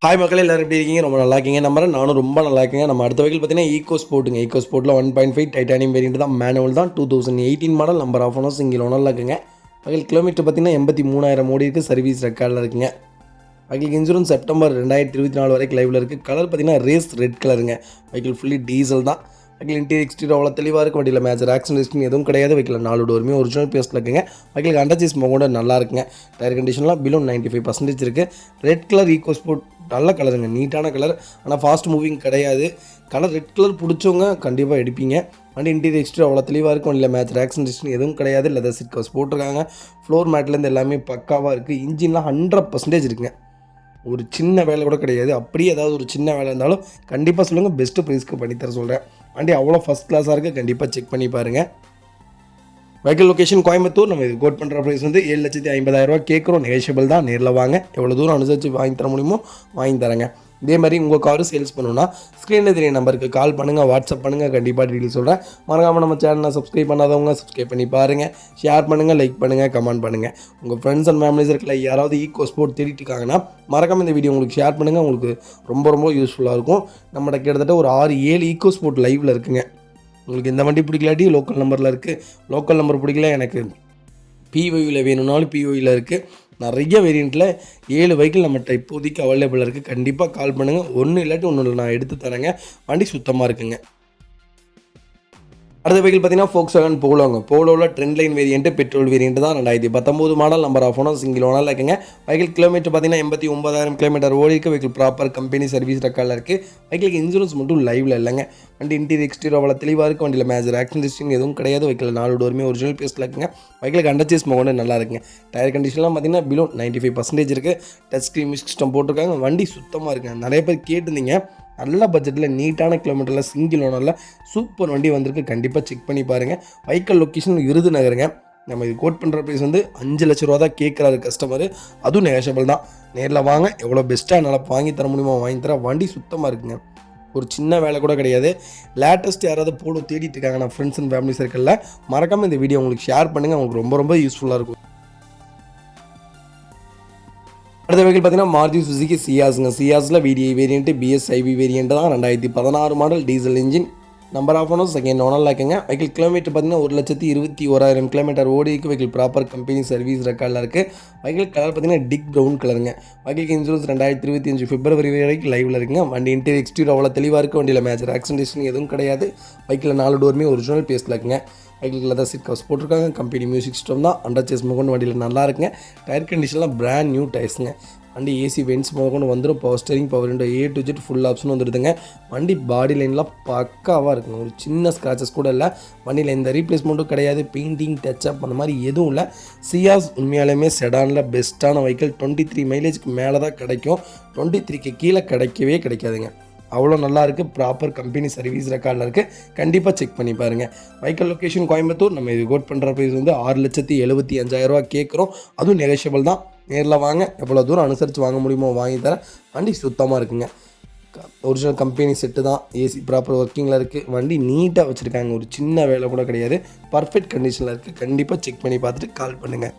Hi மக்களே, எல்லாரும் எப்படி இருக்கீங்க? ரொம்ப நல்லா இருக்கீங்க நம்புறேன். நானும் ரொம்ப நல்லா இருக்கேங்க. நம்ம அடுத்த வெஹிக்கிள் பார்த்தீங்கன்னா ஈகோ ஸ்போர்ட்டுங்க. ஈகோ ஸ்போர்ட்டில் 1.5 டைட்டானியம் வேரியன்ட் தான், மேனுவல் தான், 2018 model, number of owner, single ஓனரில் இருக்குங்க. வெஹிக்கிள் கிலோமீட்டர் பார்த்தீங்கன்னா 83,000 ஓடி இருக்குது, சர்வீஸ் ரெக்கார்டில் இருக்குங்க. வெஹிக்கிள் இன்சூரன்ஸ் செப்டம்பர் 2024 வரைக்கும் லைவில் இருக்குது. கலர் பார்த்தீங்கன்னா ரேஸ் ரெட் கலருங்க. வெஹிக்கிள் ஃபுல்லி டீசல் தான். வெஹிக்கிள் இன்டீரியர் எக்ஸ்டீரியர் அவ்வளோ தெளிவாக இருக்கும். வண்டியில் மேஜர் ஆக்சிடென்ட் எதுவும் கிடையாது. வெஹிக்கிள் 4 டோருமே ஒரிஜினல் பேஸ்ட்டில் இருக்குங்க. வெஹிக்கிள் அண்டர்சீஸ் கூட நல்லா இருக்குங்க. டயர் கண்டிஷன்லாம் பிலோ 95% இருக்குது. ரெட் கலர் ஈகோ ஸ்போர்ட் நல்ல கலருங்க, நீட்டான கலர். ஆனால் ஃபாஸ்ட் மூவிங் கிடையாது. கலர் ரெட் கலர் பிடிச்சவங்க கண்டிப்பாக எடுப்பீங்க. வண்டி இன்டீரியர் எக்ஸ்டீரியர் அவ்வளோ தெளிவாக இருக்கும். இல்லை மேட்ச் ஆக்சிடென்ட் எதுவும் கிடையாது. லெதர் சீட் கவர்ஸ் போட்டிருக்காங்க. ஃப்ளோர் மேட்லேருந்து எல்லாமே பக்காவாக இருக்குது. இன்ஜின்லாம் 100% இருக்குங்க. ஒரு சின்ன வேலை கூட கிடையாது. அப்படியே ஏதாவது ஒரு சின்ன வேலை இருந்தாலும் கண்டிப்பாக சொல்லுங்கள், பெஸ்ட்டு ப்ரைஸ்க்கு பண்ணித்தர சொல்கிறேன். வண்டி அவ்வளோ ஃபஸ்ட் கிளாஸாக இருக்குது, கண்டிப்பாக செக் பண்ணி பாருங்கள். Vehicle location Coimbatore. நம்ம இது கோட் பண்ணுற ப்ரைஸ் வந்து 7,50,000 கேட்குறோம். நெகோஷியபிள் தான். நேரில் வாங்க, எவ்வளோ தூரம் அனுசரித்து வாங்கி தர முடியுமோ வாங்கி தரேங்க. இதே மாதிரி உங்கள் காரு சேல்ஸ் பண்ணணுன்னா ஸ்க்ரீனில் தெரிய நம்பருக்கு கால் பண்ணுங்கள், வாட்ஸ்அப் பண்ணுங்கள், கண்டிப்பாக டீட்டெயில் சொல்கிறேன். மறக்காமல் நம்ம சேனலை சப்ஸ்கிரைப் பண்ணாதவங்க சப்ஸ்கிரைப் பண்ணி பாருங்கள். ஷேர் பண்ணுங்கள், லைக் பண்ணுங்கள், கமெண்ட் பண்ணுங்கள். உங்கள் ஃப்ரெண்ட்ஸ் அண்ட் ஃபேமிலிஸ் இருக்கல யாராவது ஈகோ ஸ்போர்ட் தேடிட்டு இருக்காங்கன்னா மறக்காமல் இந்த வீடியோ உங்களுக்கு ஷேர் பண்ணுங்கள். உங்களுக்கு ரொம்ப யூஸ்ஃபுல்லாக இருக்கும். நம்மகிட்ட கிட்டத்தட்ட ஒரு 6-7 ஈகோ ஸ்போர்ட் லைவில் இருக்குங்க. உங்களுக்கு இந்த வண்டி பிடிக்கலாட்டி லோக்கல் நம்பரில் இருக்குது. லோக்கல் நம்பர் பிடிக்கல, எனக்கு பிஒயில் வேணும்னாலும் பிஒயில் இருக்குது. நிறைய வேரியண்ட்டில் 7 வெஹிக்கிள் நம்மகிட்ட இப்போதைக்கு அவைலபிளாக இருக்குது. கண்டிப்பாக கால் பண்ணுங்கள். ஒன்று இல்லாட்டி ஒன்று நான் எடுத்து தரேங்க. வண்டி சுத்தமாக இருக்குங்க. அடுத்த வெஹிக்கிள் பார்த்தீங்கன்னா Volkswagen போலோங்க. போலோவில் trend line variant, petrol variant தான். 2019 model, number of owner, single ஓனரில் இருக்குங்க. வெஹிக்கிள் கிலோமீட்டர் பார்த்தீங்கன்னா 89,000 கிலோமீட்டர் ஓடி இருக்குது. வெஹிக்கிள் ப்ராப்பர் கம்பெனி சர்வீஸ் ரெக்கார்டில் இருக்குது. வெஹிக்கிளுக்கு இன்சூரன்ஸ் மட்டும் லைவில் இல்லைங்க. வண்டி இன்டீரியர் எக்ஸ்டீரியர் அவ்வளோ தெளிவாக இருக்குது. வண்டியில் மேஜர் ஆக்சிடென்ட் எதுவும் கிடையாது. வெஹிக்கிள் 4 டோருமே ஒரிஜினல் பேஸ்ட்டில் இருக்குங்க. வெஹிக்கிளுக்கு அண்டர்சீஸ் கூட நல்லா இருக்குங்க. டயர் கண்டிஷன்லாம் பார்த்தீங்கன்னா பிலோ 95% இருக்குது. டச் ஸ்க்ரீன் மியூசிக் சிஸ்டம் போட்டிருக்காங்க. வண்டி சுத்தமாக இருக்குங்க. நிறைய பேர் கேட்டிருந்தீங்க. நல்ல பட்ஜெட்டில் நீட்டான கிலோமீட்டரில் சிங்கிள் ஓனரில் சூப்பர் வண்டி வந்திருக்கு. கண்டிப்பாக செக் பண்ணி பாருங்கள். வெஹிக்கிள் லொக்கேஷன் விருதுநகருங்க. நம்ம இது கோட் பண்ணுற ப்ரைஸ் வந்து 5 லட்ச ரூபா தான் கேட்குறாரு கஸ்டமர். அதுவும் நெகோஷியபிள் தான். நேரில் வாங்க, எவ்வளோ பெஸ்ட்டாக என்னால் வாங்கி தர முடியுமோ வாங்கி தர. வண்டி சுத்தமாக இருக்குங்க. ஒரு சின்ன வேலை கூட கிடையாது. லேட்டஸ்ட் யாராவது போலோ தேடிட்டு இருக்காங்க நான் ஃப்ரெண்ட்ஸ் அண்ட் ஃபேமிலி சர்க்கிளில், மறக்காமல் இந்த வீடியோ உங்களுக்கு ஷேர் பண்ணுங்கள். உங்களுக்கு ரொம்ப யூஸ்ஃபுல்லாக இருக்கும். அடுத்த வெஹிக்கிள் பார்த்தீங்கன்னா மாருதி சுசுகி சியாஸுங்க. சியாஸில் VDI வேரியன்ட், BS-IB வேரியன்ட் தான். 2016 model, diesel engine, number of owner, second ஓனரில் இருக்குங்க. வெஹிக்கிள் கிலோமீட்டர் பார்த்தீங்கன்னா 1,21,000 கிலோமீட்டர் ஓடி இருக்குது. வெஹிக்கிள் ப்ராப்பர் கம்பெனி சர்வீஸ் ரெக்கார்டில் இருக்குது. வெஹிக்கிள் கலர் பார்த்தீங்கன்னா டிக் ப்ரௌன் கலருங்க. வெஹிக்கிள் இன்சூரன்ஸ் 2025 பிப்ரவரி வரைக்கும் லைவில் இருக்குங்க. வண்டி இன்டீரியர் எக்ஸ்டீரியர் அவ்வளோ தெளிவாக இருக்குது. வண்டியில் மேஜர் ஆக்சிடென்ட் எதுவும் கிடையாது. வெஹிக்கிள் 4 டோருமே ஒரிஜினல் பேஸ்ட்டில் இருக்குங்க. வெஹிக்கிள் லெதர் சீட் கவர்ஸ் போட்டிருக்காங்க. கம்பெனி மியூசிக் சிஸ்டம் தான். அண்டர்சீஸ் கொண்டு வண்டியில் நல்லா இருக்குங்க. டயர் கண்டிஷன்லாம் பிராண்ட் நியூ டயர்ஸுங்க. வண்டி ஏசி வென்ட்ஸ் கொண்டு வந்துடும். Power steering, power window, A to Z full option வந்துடுதுங்க. வண்டி பாடி லைன்லாம் பக்காவாக இருக்குங்க. ஒரு சின்ன ஸ்க்ராச்சஸ் கூட இல்லை. வண்டியில் எந்த ரீப்ளேஸ்மெண்ட்டும் கிடையாது. பெயிண்டிங், டச்சப் அந்த மாதிரி எதுவும் இல்லை. சியாஸ் உண்மையாலுமே செடானில் பெஸ்ட்டான வெஹிக்கிள். 23 மைலேஜ்க்கு மேலே தான் கிடைக்கும். 23க்கு கீழே கிடைக்கவே கிடைக்காதுங்க. அவ்வளோ நல்லா இருக்குது. ப்ராப்பர் கம்பெனி சர்வீஸ் ரெக்கார்டில் இருக்குது. கண்டிப்பாக செக் பண்ணி பாருங்கள். Vehicle location Coimbatore. நம்ம இது கோட் பண்ணுற ப்ரைஸ் வந்து 6,75,000 கேட்குறோம். அதுவும் நெகோஷியபிள் தான். நேரில் வாங்க, எவ்வளோ தூரம் அனுசரித்து வாங்க முடியுமோ வாங்கி தரேன். வண்டி சுத்தமாக இருக்குங்க. ஒரிஜினல் கம்பெனி செட்டு தான். ஏசி ப்ராப்பர் ஒர்க்கிங்கில் இருக்குது. வண்டி நீட்டாக வச்சுருக்காங்க. ஒரு சின்ன வேலை கூட கிடையாது. பர்ஃபெக்ட் கண்டிஷனில் இருக்குது. கண்டிப்பாக செக் பண்ணி பார்த்துட்டு கால் பண்ணுங்கள்.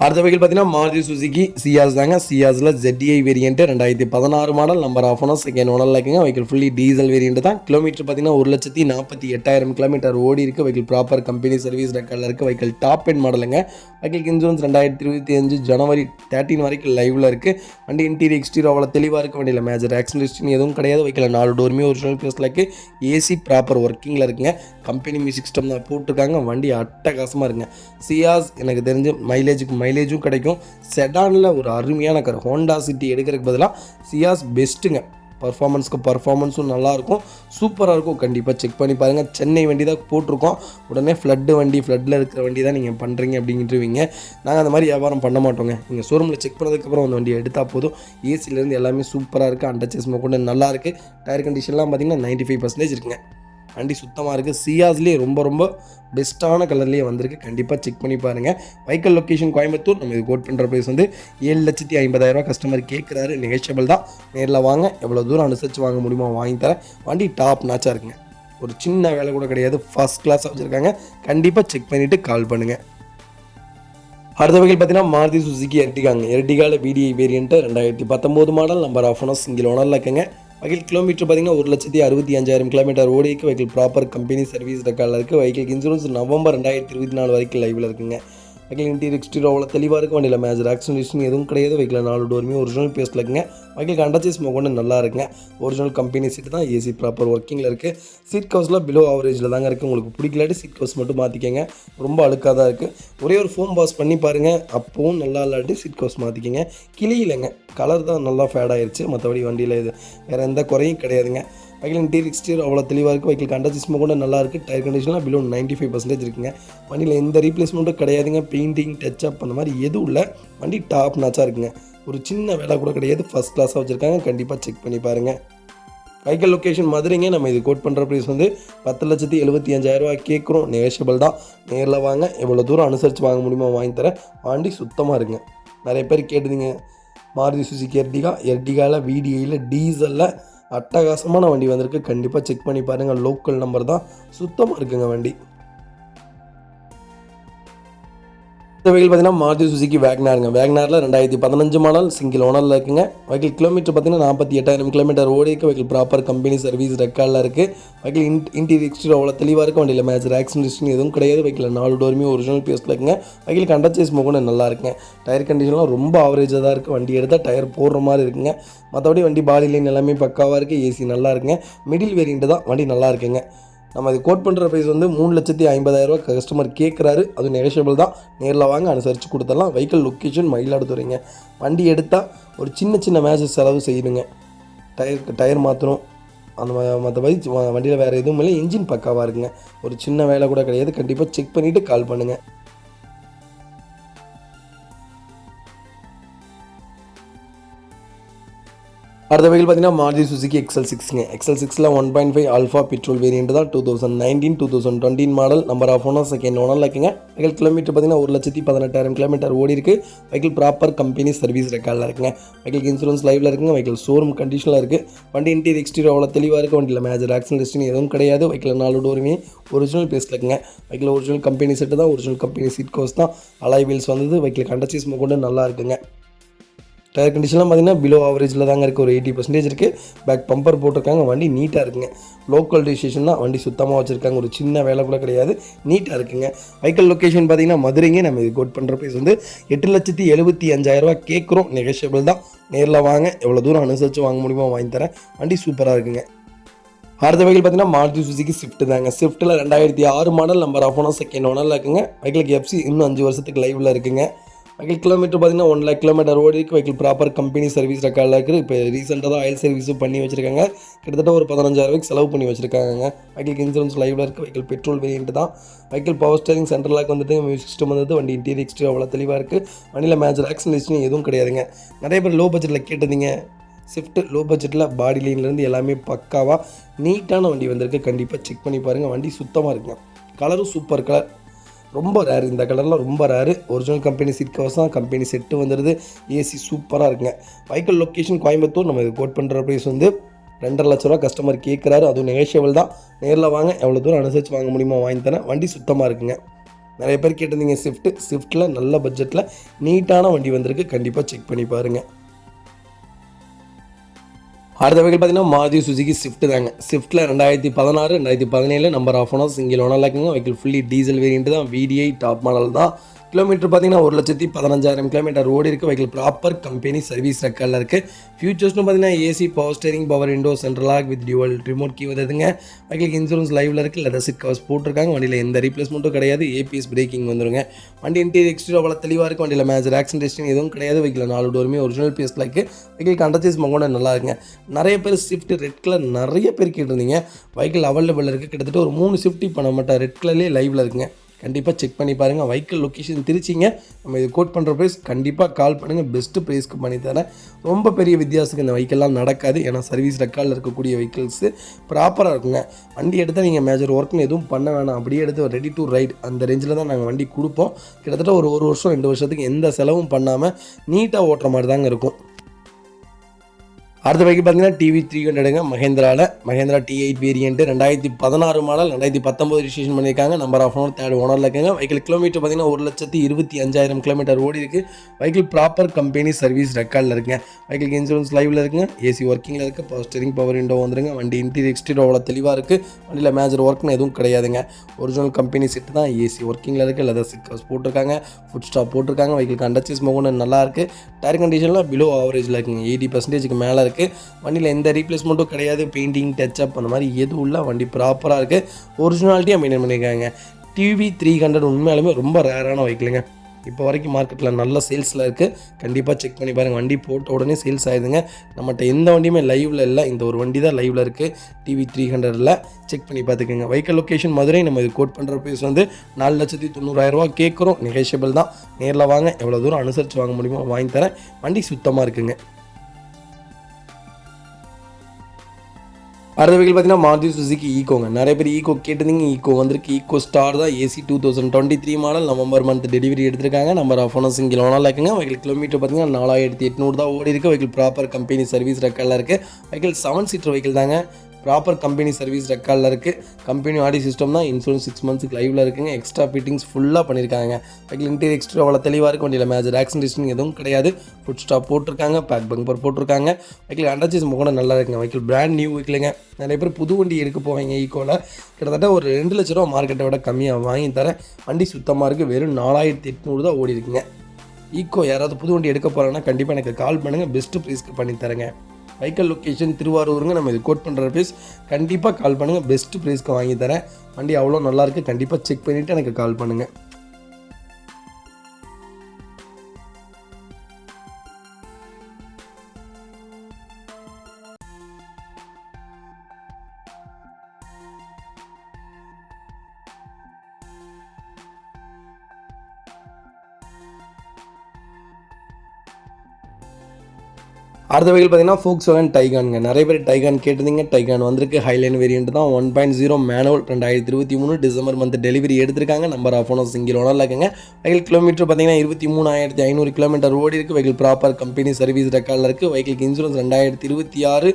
அடுத்த வெஹிக்கிள் பார்த்தீங்கன்னா மாருதி சுசுகி சியாஸ் தாங்க. சியாஸில் ZDI variant, 2016 model, number of owner, second ஓனரில் இருக்குங்க. வெஹிக்கிள் ஃபுல்லி டீசல் வேரியன்ட் தான். கிலோமீட்டர் பார்த்தீங்கன்னா 1,48,000 கிலோமீட்டர் ஓடி இருக்குது. வெஹிக்கிள் ப்ராப்பர் கம்பெனி சர்வீஸ் ரெக்கார்டில் இருக்குது. வெஹிக்கிள் டாப் எண்ட் மாடலுங்க. வெஹிக்கிள் இன்சூரன்ஸ் 2025 ஜனவரி 13 வரைக்கும் லைவில் இருக்குது. வண்டி இன்டீரியர் எக்ஸ்டீரியர் அவ்வளோ தெளிவாக இருக்குது. வண்டியில் மேஜர் ஆக்சிடென்ட் எதுவும் கிடையாது. வெஹிக்கிள் 4 டோருமே ஒரிஜினல் பேஸில் இருக்குது. ஏசி ப்ராப்பர் ஒர்க்கிங்கில் இருக்குங்க. கம்பெனி மியூசிக் சிஸ்டம் தான் போட்டிருக்காங்க. வண்டி அட்டகாசமாக இருக்குங்க. சியாஸ் எனக்கு தெரிஞ்சு மைலேஜும் கிடைக்கும். செடானில் ஒரு அருமையான கார். ஹோண்டா சிட்டி எடுக்கிறதுக்கு பதிலாக சியாஸ் பெஸ்ட்டுங்க. பர்ஃபார்மன்ஸும் நல்லாயிருக்கும். சூப்பராக இருக்கும். கண்டிப்பாக செக் பண்ணி பாருங்கள். சென்னை வண்டி தான் போட்டிருக்கோம். உடனே ஃப்ளட்டில் இருக்கிற வண்டி தான் நீங்கள் பண்ணுறீங்க அப்படின்ட்டுருவீங்க. நாங்கள் அந்த மாதிரி வியாபாரம் பண்ண மாட்டோங்க. நீங்கள் ஷோரூமில் செக் பண்ணதுக்கப்புறம் அந்த வண்டியை எடுத்தால் போதும். ஏசிலேருந்து எல்லாமே சூப்பராக இருக்குது. அண்டர்சீஸ் கூட நல்லா இருக்குது. டயர் கண்டிஷன்லாம் பார்த்தீங்கன்னா 95% இருக்குங்க. வண்டி சுத்தமாக இருக்குது. சியாஸ்லேயே ரொம்ப பெஸ்ட்டான கலர்லேயே வந்திருக்கு. கண்டிப்பாக செக் பண்ணி பாருங்கள். Vehicle location Coimbatore. நம்ம இது கோட் பண்ணுற ப்ரைஸ் வந்து 7,50,000 கஸ்டமர் கேட்குறாரு. நெகோஷியபிள் தான். நேரில் வாங்க, எவ்வளோ தூரம் அனுசரித்து வாங்க முடியுமோ வாங்கி தரேன். வண்டி டாப் நாச்சாக இருக்குங்க. ஒரு சின்ன வேலை கூட கிடையாது. ஃபஸ்ட் கிளாஸாக வச்சுருக்காங்க. கண்டிப்பாக செக் பண்ணிவிட்டு கால் பண்ணுங்கள். அடுத்த வகையில் பார்த்தீங்கன்னா மாருதி சுசுகி எர்டிகாங்க. எர்டிகாவில் VDI variant 2019 model, number of owners single ஓனரில் இருக்குங்க. வெஹிக்கிள் கிலோமீட்டர் பார்த்தீங்கன்னா 1,65,000 கிலோமீட்டர் ஓடிக்கு. வெஹிக்கிள் ப்ராப்பர் கம்பெனி சர்வீஸ் ரெக்கார்டில் இருக்குது. வெஹிக்கிள் இன்சூரன்ஸ் நவம்பர் 2024 வரைக்கும் லைவில் இருக்குங்க. வெஹிக்கிள் இன்டீரியர் எக்ஸ்டீரியர் அவ்வளோ தெளிவாக இருக்கும். வண்டியில் மேஜர் ஆக்சிடென்ட் எதுவும் கிடையாது. வெஹிக்கில் 4 டோருமே ஒரிஜினல் பேஸ்ட்டில் இருக்குங்க. வெஹிக்கிள் கண்டச்சேஸ் கொண்டு நல்லா இருக்குங்க. ஒரிஜினல் கம்பெனி சீட் தான், ஏசி ப்ராப்பர் ஒர்க்கிங்கில் இருக்குது. சீட் கவர்ஸில் பிலோ ஆவரேஜில் தாங்க இருக்குது. உங்களுக்கு பிடிக்கலாட்டி சீட் கவர்ஸ் மட்டும் மாற்றிக்கங்க, ரொம்ப அழுக்காக தான் இருக்குது. ஒரே ஒரு ஃபோம் வாஷ் பண்ணி பாருங்கள், அப்பவும் நல்லா இல்லாட்டி சீட் கவர்ஸ் மாற்றிக்கங்க. கிளியிலங்க, கலர் தான் நல்லா ஃபேட் ஆயிடுச்சு, மற்றபடி வண்டியில் இது வேறு எந்த குறையும் கிடையாதுங்க. வெஹிக்கிள் இன்டீரியர் எக்ஸ்டீரியர் அவ்வளோ தெளிவாக இருக்குது. வெஹிக்கிள் கண்டச்சேஸ் கூட நல்லா இருக்குது. டயர் கண்டிஷன்லாம் பிலோ 95% இருக்குங்க. வண்டியில் எந்த ரீப்ளேஸ்மெண்ட்டும் கிடையாதுங்க. பெயிண்டிங் டச்சப் அந்த மாதிரி எதுவும் இல்லை. வண்டி டாப் நாச்சாக இருக்குங்க. ஒரு சின்ன வேலை கூட கிடையாது. ஃபஸ்ட் கிளாஸாக வச்சுருக்காங்க. கண்டிப்பாக செக் பண்ணி பாருங்கள். வெஹிக்கிள் லொக்கேஷன் மதுரைங்க. நம்ம இது கோட் பண்ணுற ப்ரைஸ் 10,75,000 கேட்குறோம். நெகோஷியபிள் தான். நேரில் வாங்க, எவ்வளோ தூரம் அனுசரித்து வாங்க முடியுமோ வாங்கி தரேன். வண்டி சுத்தமாக இருக்குங்க. நிறைய பேர் கேட்டுதுங்க மாருதி சுசுகி எர்டிகாவில் VDIயில் டீசலில் அட்டகாசமான வண்டி வந்திருக்கு. கண்டிப்பாக செக் பண்ணி பாருங்கள். லோக்கல் நம்பர் தான், சுத்தமாக இருக்குங்க வண்டி. இந்த வெஹிக்கிள் பார்த்தீங்கன்னா மாருதி சுசுகி வேக்னாருங்க. வேக்னாரில் 2015 மாடல், சிங்கிள் ஓனரில் இருக்குங்க. வெஹிக்கிள் கிலோமீட்டர் பார்த்தீங்கன்னா 48,000 கிலோமீட்டர் ஓடிக்கு. வெஹிக்கிள் ப்ராப்பர் கம்பெனி சர்வீஸ் ரெக்கார்டில் இருக்குது. வெஹிக்கிள் இன்டீரியர் எக்ஸ்டீரியர் அவ்வளோ தெளிவாக இருக்கும். வண்டியில் மேஜர் ஆக்சிடென்ட் எதுவும் கிடையாது. வெஹிக்கிள் 4 டோருமே ஒரிஜினல் பேஸ்ட்டில் இருக்குங்க. வெஹிக்கிள் கண்டச்சேஸ் கூட நல்லா இருக்குங்க. டயர் கண்டிஷன்லாம் ரொம்ப ஆவரேஜாக தான் இருக்குது. வண்டி எடுத்தால் டயர் போடுற மாதிரி இருக்குங்க. மற்றபடி வண்டி பாடி லைன் எல்லாமே பக்காவாக இருக்குது. ஏசி நல்லா இருக்குங்க. மிடில் வேரியண்ட்டு தான், வண்டி நல்லா இருக்குங்க. நம்ம அது கோட் பண்ணுற ப்ரைஸ் 3,50,000 கஸ்டமர் கேட்குறாரு. அது நெகோஷியபிள் தான். நேரில் வாங்க, அனுசரித்து கொடுத்துடலாம். வெஹிக்கிள் லொக்கேஷன் மயிலாடுதுறைங்க. வண்டி எடுத்தால் ஒரு சின்ன மேஜர் செலவு செய்யணுங்க. டயர் மாற்றணும், அந்த மற்றபடி வண்டியில் வேறு எதுவும் இல்லை. இன்ஜின் பக்காவாக இருக்குங்க. ஒரு சின்ன வேலை கூட கிடையாது. கண்டிப்பாக செக் பண்ணிவிட்டு கால் பண்ணுங்கள். அடுத்த வெஹிக்கிள் பார்த்தீங்கன்னா மாருதி சுசுகி XL6ங்க. XL6ல் 1.5 ஆல்ஃபா பெட்ரோல் வேரியண்ட் தான். 2019-2020 model, number of owner second ஓனரில் இருக்குங்க. வெஹிக்கிள் கிலோமீட்டர் பார்த்தீங்கன்னா 1,18,000 கிலோமீட்டர் ஓடி இருக்குது. வெஹிக்கிள் ப்ராப்பர் கம்பெனி சர்வீஸ் ரெக்கார்டில் இருக்குங்க. வெஹிக்கிள் இன்சூரன்ஸ் லைவில் இருக்குங்க. வெஹிக்கிள் ஷோரூம் கண்டிஷனில் இருக்குது. வண்டி இன்டீரியர் எக்ஸ்டீரியர் அவ்வளோ தெளிவாக இருக்குது. வண்டியில் மேஜர் ஆக்சிடென்ட் எதுவும் கிடையாது. வெஹிக்கிள் 4 டோருமே ஒரிஜினல் பேஸ்ட்டில் இருக்குங்க. வெஹிக்கிள் ஒரிஜினல் கம்பெனி செட்டு தான், ஒரிஜினல் கம்பெனி சீட் கவர்ஸ் தான், அலாய் வீல்ஸ் வந்தது. வெஹிக்கிள் கண்டச்சேஸ் கூட நல்லா இருக்குங்க. டயர் கண்டிஷன்லாம் பார்த்தீங்கன்னா பிலோ ஆவரேஜில் தாங்க இருக்குது. ஒரு 80% இருக்குது. பேக் பம்பர் போட்டிருக்காங்க. வண்டி நீட்டாக இருக்குங்க. லோக்கல் ரிஜிஸ்ட்ரேஷன் தான். வண்டி சுத்தமாக வச்சுருக்காங்க. ஒரு சின்ன வேலை கூட கிடையாது. நீட்டாக இருக்குங்க. வெஹிக்கிள் லொக்கேஷன் பார்த்தீங்கன்னா மதுரைங்க. நம்ம இது கோட் பண்ணுற ப்ரைஸ் 8,75,000 கேட்குறோம். நெகோஷியபிள் தான். நேரில் வாங்க, எவ்வளோ தூரம் அனுசரித்து வாங்க முடியுமோ வாங்கி தரேன். வண்டி சூப்பராக இருக்குங்க. அடுத்த வெஹிக்கிள் பார்த்தீங்கன்னா மாருதி சுசுகி ஸ்விஃப்ட் தாங்க. ஸ்விஃப்ட்டில் 2006 model, number of owner second ஓனரில் இருக்குங்க. வெஹிக்கிளுக்கு FC இன்னும் 5 வருஷத்துக்கு லைவில் இருக்குங்க. வெஹிக்கிள் கிலோமீட்டர் பார்த்தீங்கன்னா 1 lakh கிலோமீட்டர் ஓடி இருக்குது. வெஹிக்கிள் ப்ராப்பர் கம்பெனி சர்வீஸ் ரெக்கார்டில் இருக்குது. இப்போ ரீசெண்டாக தான் ஆயில் சர்வீஸும் பண்ணி வச்சுருக்காங்க. கிட்டத்தட்ட ஒரு 15,000 செலவு பண்ணி வச்சுருக்காங்க. வெஹிக்கிள் இன்சூரன்ஸ் லைவில் இருக்குது. வெஹிக்கிள் பெட்ரோல் வேரியண்ட் தான். Vehicle power steering, central lock வந்துட்டு, மியூசிக் சிஸ்டம் வந்து, வண்டி இன்டீரியர் எக்ஸ்டீரியர் அவ்வளோ தெளிவாக இருக்குது. வண்டியில் மேஜர் ஆக்சிடென்ட் எதுவும் கிடையாதுங்க. நிறைய பேர் லோ பட்ஜெட்டில் கேட்டதிங்க. ஸ்விஃப்ட் லோ பட்ஜெட்டில் பாடி லைன்லேருந்து எல்லாமே பக்காவாக நீட்டான வண்டி வந்திருக்கு. கண்டிப்பாக செக் பண்ணி பாருங்கள். வண்டி சுத்தமாக இருக்குங்க. கலரும் சூப்பர் கலர், ரொம்ப ரேரு. இந்த கலர்லாம் ரொம்ப rare. Original company seat covers தான், கம்பெனி செட்டு வந்துடுது. ஏசி சூப்பராக இருக்குங்க. Vehicle location Coimbatore. நம்ம இது கோட் பண்ணுற ப்ரைஸ் 2.5 லட்ச ரூபா கஸ்டமர் கேட்குறாரு. அதுவும் நெகோஷியபிள் தான். நேரில் வாங்க, எவ்வளோ தூரம் அனுசரித்து வாங்க முடியுமோ வாங்கி தரேன். வண்டி சுத்தமாக இருக்குங்க. நிறைய பேர் கேட்டிருந்தீங்க ஸ்விஃப்ட்டில் நல்ல பட்ஜெட்டில் நீட்டான வண்டி வந்திருக்கு. கண்டிப்பாக செக் பண்ணி பாருங்கள். அடுத்த வெஹிக்கிள் பார்த்தீங்கன்னா மாருதி சுசுகி ஸ்விஃப்ட் தாங்க. ஸ்விஃப்ட்டில் 2016, 2017 நம்பர் ஆஃப் ஓனர் சிங்கிள் ஓனரில் இருக்குங்க. வெஹிக்கிள் ஃபுல்லி டீசல் வேரியண்ட் தான். VDI டாப் மாடல் தான். கிலோமீட்டர் பார்த்தீங்கன்னா 1,15,000 கிலோமீட்டர் ஓடி இருக்குது. வெஹிக்கிள் ப்ராப்பர் கம்பெனி சர்வீஸ் ரெக்கார்டில் இருக்குது. ஃபியூச்சர்ஸ்னு பார்த்தீங்கன்னா AC, power steering, power window, central lock with dual remote key வருதுங்க. வெஹிக்கிள் இன்சூரன்ஸ் லைவில் இருக்குது. லெதர் சீட் கவர்ஸ் போட்டிருக்காங்க. வண்டியில் எந்த ரீப்ளேஸ்மெண்ட்டும் கிடையாது. ABS பிரேக்கிங் வந்துருங்க. வண்டி இன்டீரியர் எக்ஸ்டீரியர் அவ்வளோ தெளிவாக இருக்குது. வண்டியில் மேஜர் ஆக்சிடென்ட் எதுவும் கிடையாது. வெஹிக்கிள் 4 டோருமே ஒரிஜினல் பேஸ்ட்டில் இருக்குது. வெஹிக்கிள் கண்டச்சேஸ் கூட நல்லா இருக்குங்க. நிறைய பேர் ஸ்விஃப்ட் ரெட் கலர் நிறைய பேர் கேட்டிருந்தீங்க. வெஹிக்கிள் அவைலபிள் இருக்குது. கிட்டத்தட்ட ஒரு 3 ஸ்விஃப்ட் இப்போ நம்மகிட்ட ரெட் கலர்லேயே லைவில் இருக்குங்க. கண்டிப்பாக செக் பண்ணி பாருங்கள். வெஹிக்கிள் லொக்கேஷன் திருச்சிங்க. நம்ம இது கோட் பண்ணுற ப்ரைஸ் கண்டிப்பாக கால் பண்ணுங்கள். பெஸ்ட்டு ப்ரைஸ்க்கு பண்ணி தரேன். ரொம்ப பெரிய வித்தியாசத்துக்கு இந்த வெஹிக்கிள்லாம் நடக்காது. ஏன்னா சர்வீஸ் ரெக்கார்டில் இருக்கக்கூடிய வெஹிக்கிள்ஸு ப்ராப்பராக இருக்குங்க. வண்டி எடுத்தால் நீங்கள் மேஜர் ஒர்க்னு எதுவும் பண்ண வேணாம். அப்படியே எடுத்து ரெடி டு ரைட் அந்த ரேஞ்சில் தான் நாங்கள் வண்டி கொடுப்போம். கிட்டத்தட்ட ஒரு வருஷம் 2 வருஷத்துக்கு எந்த செலவும் பண்ணாமல் நீட்டாக ஓட்டுற மாதிரி தாங்க இருக்கும். அடுத்த வெஹிக்கிள் பார்த்தீங்கன்னா டிவி 300ங்க Mahindra T8 variant 2016 model 2019 registration பண்ணியிருக்காங்க. நம்பர் ஆஃப் ஓனர் தேர்ட் ஓனரில் இருக்குங்க. வெஹிக்கிள் கிலோமீட்டர் பார்த்தீங்கன்னா 1,25,000 கிலோமீட்டர் ஓடி இருக்குது. வெஹிக்கிள் ப்ராப்பர் கம்பெனி சர்வீஸ் ரெக்கார்டில் இருக்குங்க. வெஹிக்கிள் இன்சூரன்ஸ் லைவில் இருக்குங்க. ஏசி ஒர்க்கிங்கில் இருக்குது. பவர் ஸ்டீரிங் பவர் விண்டோ வந்துருங்க. வண்டி இன்டீரியர் எக்ஸ்டீரியர் அவ்வளோ தெளிவாக இருக்குது. வண்டியில் மேஜர் ஒர்க்னு எதுவும் கிடையாதுங்க. ஒரிஜினல் கம்பெனி செட்டு தான். ஏசி ஒர்க்கிங்கில் இருக்குது. லெதர் ஸ்டிக்கர்ஸ் போட்டிருக்காங்க. ஃபுட் ஸ்டாப் போட்டிருக்காங்க. வெஹிக்கிள் அண்டர்ச்சேஸ் மோகன் நல்லா இருக்குது. டயர் கண்டிஷனில் பிலோ ஆவரேஜில் இருக்குங்க. 80% மேலே இருக்குது. வண்டியில் எந்த ரீப்ளேஸ்மெண்ட்டும் கிடையாது. பெயிண்டிங் டச்சப் அந்த மாதிரி எதுவும் இல்லை. வண்டி ப்ராப்பராக இருக்குது. ஒரிஜினாலிட்டியாக மெயின்டைன் பண்ணியிருக்காங்க. டிவி 300 உண்மையாலுமே ரொம்ப ரேரான வெஹிக்கிளுங்க. இப்போ வரைக்கும் மார்க்கெட்டில் நல்ல சேல்ஸில் இருக்குது. கண்டிப்பாக செக் பண்ணி பாருங்கள். வண்டி போட்ட உடனே சேல்ஸ் ஆகிடுதுங்க. நம்மகிட்ட எந்த வண்டியுமே லைவில் இல்லை. இந்த ஒரு வண்டி தான் லைவில் இருக்குது. டிவி 300ல் செக் பண்ணி பார்த்துக்கோங்க. Vehicle location Madurai. நம்ம இது கோட் பண்ணுற ப்ரைஸ் வந்து 4,90,000 கேட்குறோம். நெகோஷியபிள் தான். நேரில் வாங்க. எவ்வளோ தூரம் அனுசரித்து வாங்க முடியுமோ வாங்கி தரேன். வண்டி சுத்தமாக இருக்குங்க. அடுத்த வெஹிக்கிள் பார்த்தீங்கன்னா மாருதி சுசுகி ஈகோங்க. நிறைய பேர் ஈகோ கேட்டிருந்தீங்க. ஈகோ வந்திருக்கு. ஈகோ ஸ்டார் தான். AC 2023 model November month delivery எடுத்திருக்காங்க. நம்பர் ஆஃப் ஓனர் சிங்கிள் ஓனரில் இருக்குங்க. வெஹிக்கிள் கிலோமீட்டர் பார்த்தீங்கன்னா 4,800 தான் ஓடி இருக்குது. வெஹிக்கிள் ப்ராப்பர் கம்பெனி சர்வீஸ் ரெக்கார்டில் இருக்குது. வெஹிக்கிள் 7 சீட்டர் வெஹிக்கிள் தாங்க. ப்ராப்பர் கம்பெனி சர்வீஸ் ரெக்கார்டில் இருக்குது. கம்பெனி ஆடி சிஸ்டம் தான். இன்சூரன்ஸ் 6 மந்த்ஸ்க்கு லைவில் இருக்குங்க. எக்ஸ்ட்ரா ஃபிட்டிங்ஸ் ஃபுல்லாக பண்ணியிருக்காங்க. வெஹிக்கிள் இன்டீரியர் எக்ஸ்ட்ரா அவ்வளோ தெளிவாக இருக்கும். வண்டியில் மேஜர் ஆக்சிடென்ட் எதுவும் கிடையாது. ஃபுட் ஸ்டாப் போட்டிருக்காங்க. பேக் பம்பர் போட்டிருக்காங்க. வெஹிக்கிள் அண்டர்ச்சேஸ் முகம் நல்லா இருக்குங்க. வெஹிக்கிள் பிராண்ட் நியூ வெஹிக்கிளுங்க. நிறைய பேர் புது வண்டி எடுக்க போவாங்க. ஈகோவில் கிட்டத்தட்ட ஒரு 2 லட்ச ரூபா மார்க்கெட்டை விட கம்மியாக வாங்கி தரேன். வண்டி சுத்தமாக இருக்குது. வெறும் 4,800 தான் ஓடி இருக்குங்க. ஈகோ யாராவது புது வண்டி எடுக்க போகிறாங்கன்னா கண்டிப்பாக எனக்கு கால் பண்ணுங்கள். பெஸ்ட்டு ப்ரைஸ்க்கு பண்ணித்தரேங்க. Vehicle location திருவாரூருங்க. நம்ம இது கோட் பண்ணுற ப்ரைஸ். கண்டிப்பாக கால் பண்ணுங்கள். பெஸ்ட்டு ப்ரைஸ்க்கு வாங்கி தரேன். வண்டி அவ்வளோ நல்லாயிருக்கு. கண்டிப்பாக செக் பண்ணிவிட்டு எனக்கு கால் பண்ணுங்கள். அடுத்த வெஹிக்கிள் பார்த்தீங்கன்னா Volkswagen டைகானுங்க. நிறைய பேர் டைகான் கேட்டிருந்தீங்க. டைகான் வந்திருக்கு. ஹைலைன் வேரியன்ட் தான். 1.0 மேனுவல் 2023 டிசம்பர் மந்த் டெலிவரி எடுத்திருக்காங்க. நம்பர் ஆஃப் ஓனர் சிங்கிள் ஓனரில் இருக்குங்க. வெஹிக்கிள் கிலோமீட்டர் பார்த்தீங்கன்னா 23,500 கிலோமீட்டர் ஓடி இருக்குது. வெஹிக்கிள் ப்ராப்பர் கம்பெனி சர்வீஸ் ரெக்கார்டில் இருக்குது. வெஹிக்கிள் இன்சூரன்ஸ் 2026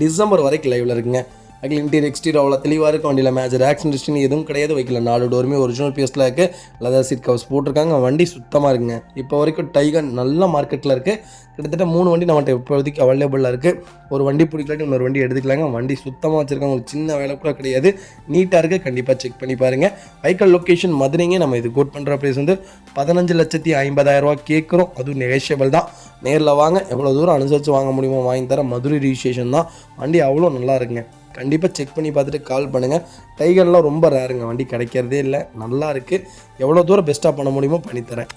டிசம்பர் வரைக்கும் லைவில் இருக்குங்க. வெஹிக்கிள் இன்டீரியர் எக்ஸ்டீரியர் அவ்வளோ தெளிவாக இருக்கும். வண்டியில் மேஜர் ஆக்சிடென்ட் எதுவும் கிடையாது. வெஹிக்கிள் 4 டோருமே ஒரிஜினல் பீஸில் இருக்குது. லெதர் சீட் கவர்ஸ் போட்டிருக்காங்க. வண்டி சுத்தமாக இருக்குங்க. இப்போ வரைக்கும் டைகான் நல்ல மார்க்கெட்டில் இருக்குது. கிட்டத்தட்ட 3 வண்டி நம்மகிட்ட இப்போதைக்கு அவைலபிளாக இருக்குது. ஒரு வண்டி பிடிக்கலாட்டி இன்னொரு வண்டி எடுத்துக்கலாங்க. வண்டி சுத்தமாக வச்சுருக்காங்க. ஒரு சின்ன வேலை கூட கிடையாது. நீட்டாக இருக்குது. கண்டிப்பாக செக் பண்ணி பாருங்கள். வெஹிக்கிள் லொக்கேஷன் மதுரைங்க. நம்ம இது கோட் பண்ணுற ப்ரைஸ் வந்து 15,50,000 கேட்குறோம். அதுவும் நெகோஷியபிள் தான். நேரில் வாங்க. எவ்வளோ தூரம் அனுசரித்து வாங்க முடியுமோ வாங்கி தர. மதுரை ரிஜிஸ்ட்ரேஷன் தான். வண்டி அவ்வளோ நல்லா இருக்குங்க. கண்டிப்பாக செக் பண்ணி பார்த்துட்டு கால் பண்ணுங்கள். டைகர்லாம் ரொம்ப ரேருங்க. வண்டி கிடைக்கிறதே இல்லை. நல்லா இருக்குது. எவ்வளோ தூரம் பெஸ்ட்டாக பண்ண முடியுமோ பண்ணித்தரேன்.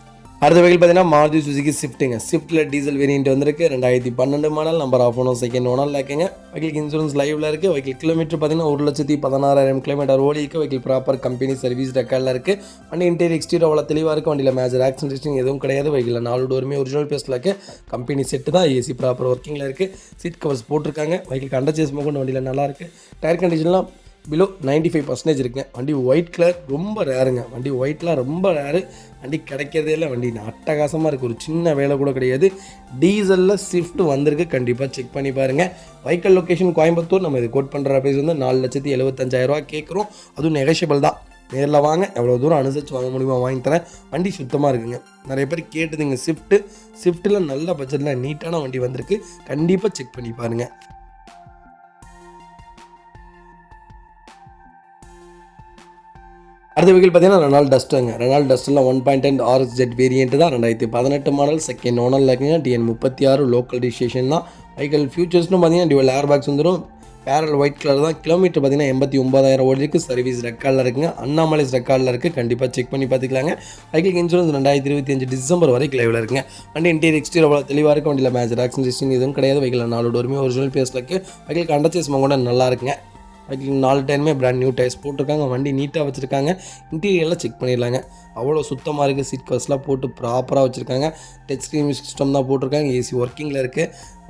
அடுத்த வெஹிக்கிள் பார்த்தீங்கன்னா மாருதி சுசுகி ஸ்விஃப்ட்டுங்க. ஸ்விஃப்ட்டில் டீசல் வேரியன்ட் வந்திருக்கு. 2012 model number of owner second ஓனரில் இருக்குங்க. வெஹிக்கிள் இன்சூரன்ஸ் லைவில் இருக்குது. வெஹிக்கிள் கிலோமீட்டர் பார்த்தீங்கன்னா 1,16,000 கிலோமீட்டர் ஓடி இருக்குது. வெஹிக்கிள் ப்ராப்பர் கம்பெனி சர்வீஸ் ரெக்கார்டில் இருக்குது. வண்டி இன்டீரியர் எக்ஸ்டீரியர் அவ்வளோ தெளிவாக இருக்குது. வண்டியில் மேஜர் ஆக்சிடென்ட் எதுவும் கிடையாது. வெஹிக்கிள் 4 டோருமே ஒரிஜினல் பேஸில் இருக்குது. கம்பெனி செட்டு தான். ஏசி ப்ராப்பர் ஒர்க்கிங்கில் இருக்குது. சீட் கவர்ஸ் போட்டிருக்காங்க. வெஹிக்கிள் அண்டர்ச்சேஸ் கொண்டு வண்டியில் நல்லாயிருக்கு. டயர் கண்டிஷன்லாம் பிலோ 95% இருக்குங்க. வண்டி ஒயிட் கலர் ரொம்ப ரேருங்க. வண்டி ஒயிட்லாம் ரொம்ப ரேரு. வண்டி கிடைக்கிறதே இல்லை. வண்டி அட்டகாசமாக இருக்குது. ஒரு சின்ன வேலை கூட கிடையாது. டீசலில் ஸ்விஃப்ட் வந்திருக்கு. கண்டிப்பாக செக் பண்ணி பாருங்கள். Vehicle location Coimbatore. நம்ம இது கோட் பண்ணுற ப்ரைஸ் வந்து 4,75,000 கேட்குறோம். அதுவும் நெகோஷியபிள் தான். நேரில் வாங்க. எவ்வளோ தூரம் அனுசரித்து வாங்க முடியுமா வாங்கி தரேன். வண்டி சுத்தமாக இருக்குங்க. நிறைய பேர் கேட்டுதுங்க ஸ்விஃப்ட்டில் நல்ல பட்ஜெட்டில் நீட்டான வண்டி வந்திருக்கு. கண்டிப்பாக செக் பண்ணி பாருங்கள். அடுத்த வெஹிக்கிள் பார்த்தீங்கன்னா ரெனால்ட் டஸ்ட்டுங்க. ரெனால்ட் டஸ்ட்டில் 1.10 RXZ வேரியன்ட் தான். 2018 மாடல் செகண்ட் ஓனரில் இருக்குங்க. TN 36 லோக்கல் ரிஜிஸ்ட்ரேஷன் தான். வெஹிக்கிள் ஃபியூச்சர்ஸ்னு பார்த்தீங்கன்னா டியூவல் ஏர் பேக்ஸ் வந்துடும். பேரல் ஒயிட் கலர் தான். கிலோமீட்டர் பார்த்தீங்கன்னா 89,000 ஓடி இருக்குது. சர்வீஸ் ரெக்கார்டில் இருக்குங்க. அண்ணாமலைஸ் ரெக்கார்டில் இருக்குது. கண்டிப்பாக செக் பண்ணி பார்த்துக்கலாங்க. வெஹிக்கிள் இன்சூரன்ஸ் 2025 டிசம்பர் வரைக்கும் லைவில் இருக்குங்க. வண்டி இன்டீரியர் எக்ஸ்டீரியர் அவ்வளோ தெளிவாக இருக்குது. வண்டியில் மேஜர் ஆக்சிடென்ட் எதுவும் கிடையாது. வெஹிக்கிள் 4 டோருமே ஒரிஜினல் பேஸில் இருக்குது. வெஹிக்கிள் அண்டர்ச்சேஸ் கூட நல்லா இருக்குங்க. வெஹிக்கிள் 4 டைமே பிராண்ட் நியூ டயர்ஸ் போட்டிருக்காங்க. வண்டி நீட்டாக வச்சுருக்காங்க. இன்டீரியர்லாம் செக் பண்ணிடலாங்க. அவ்வளோ சுத்தமாக இருக்குது. சீட் கவர்ஸ்லாம் போட்டு ப்ராப்பராக வச்சுருக்காங்க. டச் ஸ்க்ரீன் சிஸ்டம் தான் போட்டிருக்காங்க. ஏசி ஒர்க்கிங்கில் இருக்குது.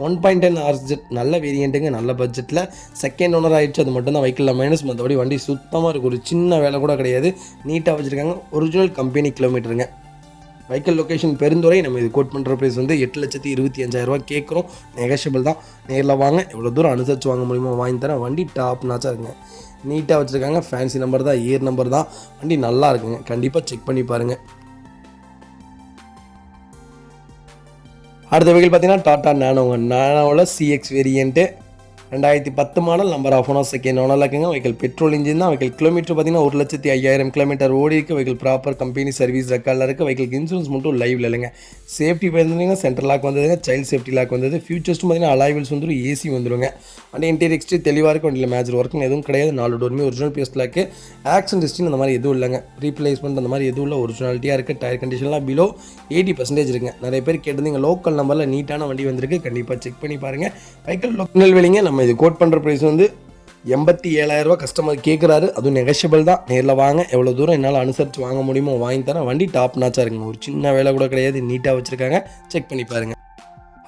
1.10 RXZ நல்ல வேரியண்ட்டுங்க. நல்ல பட்ஜெட்டில் செகண்ட் ஓனர் ஆகிடுச்சு. அது மட்டும் தான் வெஹிக்கிளில் மைனஸ். மற்றபடி வண்டி சுத்தமாக இருக்குது. ஒரு சின்ன வேலை கூட கிடையாது. நீட்டாக வச்சுருக்காங்க. ஒரிஜினல் கம்பெனி கிலோமீட்டருங்க. Vehicle location Perundurai. நம்ம இது கோட் பண்ணுற ப்ரைஸ் வந்து 8,25,000 கேட்குறோம். நெகஷியபிள் தான். நேரில் வாங்க, எவ்வளோ தூரம் அனுசரித்து வாங்க முடியுமோ வாங்கி தரேன். வண்டி டாப் நாச்சாக இருக்குங்க, நீட்டாக வச்சுருக்காங்க. ஃபேன்சி நம்பர் தான், இயர் நம்பர் தான். வண்டி நல்லா இருக்குங்க, கண்டிப்பாக செக் பண்ணி பாருங்கள். அடுத்த வெஹிக்கிள் பார்த்தீங்கன்னா டாட்டா நேனோங்க. நேனோவில் CX variant 2010 model, number of owner second ஓனரில் இருக்குங்க. வெஹிக்கிள் பெட்ரோல் இன்ஜின் தான். வெஹிக்கிள் கிலோமீட்டர் பார்த்தீங்கன்னா 1,05,000 கிலோமீட்டர் ஓடி இருக்குது. வெஹிக்கிள் ப்ராப்பர் கம்பெனி சர்வீஸ் ரெக்கார்டில் இருக்குது. வெஹிக்கிள் இன்சூரன்ஸ் மட்டும் லைவில் இல்லைங்க. சேஃப்டி பார்த்தீங்கன்னா சென்ட்ரல் லாக் வந்ததுங்க, சைல்டு சேஃப்டி லாக் வந்தது. ஃபியூச்சர்ஸ்ட்டும் பார்த்தீங்கன்னா அலாய்வில்ஸ் வந்துடும், ஏசி வந்துடுங்க. வண்டி இன்டீரியர் எக்ஸ்ட்ரீ தெளிவாக இருக்கும். வண்டியில் மேஜர் ஒர்க்குங்க எதுவும் கிடையாது. 4 டோருமே ஒரிஜினல் பிஎஸ் லாக்கு. ஆக்சிடென்ட் ஹிஸ்ட்ரி அந்த மாதிரி எதுவும் இல்லைங்க. ரீப்ளேஸ்மெண்ட் அந்த மாதிரி எதுவும் இல்லை, ஒரிஜினாலிட்டியாக இருக்குது. டயர் கண்டிஷன்லாம் பிலோ 80% இருக்குங்க. நிறைய பேர் கேட்டிருந்தீங்க, லோக்கல் நம்பரில் நீட்டான வண்டி வந்திருக்கு, கண்டிப்பாக செக் பண்ணி பாருங்கள். வெஹிக்கிள் லோக்கல் வெளிங்க. நம்ம இது கோட் பண்ணுற ப்ரைஸ் வந்து 87,000 கஸ்டமர் கேட்குறாரு. அதுவும் நெகஷியபிள் தான். நேரில் வாங்க, எவ்வளோ தூரம் என்னால் அனுசரித்து வாங்க முடியுமோ வாங்கி தரேன். வண்டி டாப் நாச்சாக இருக்குங்க, ஒரு சின்ன வேலை கூட கிடையாது, நீட்டாக வச்சுருக்காங்க, செக் பண்ணி பாருங்கள்.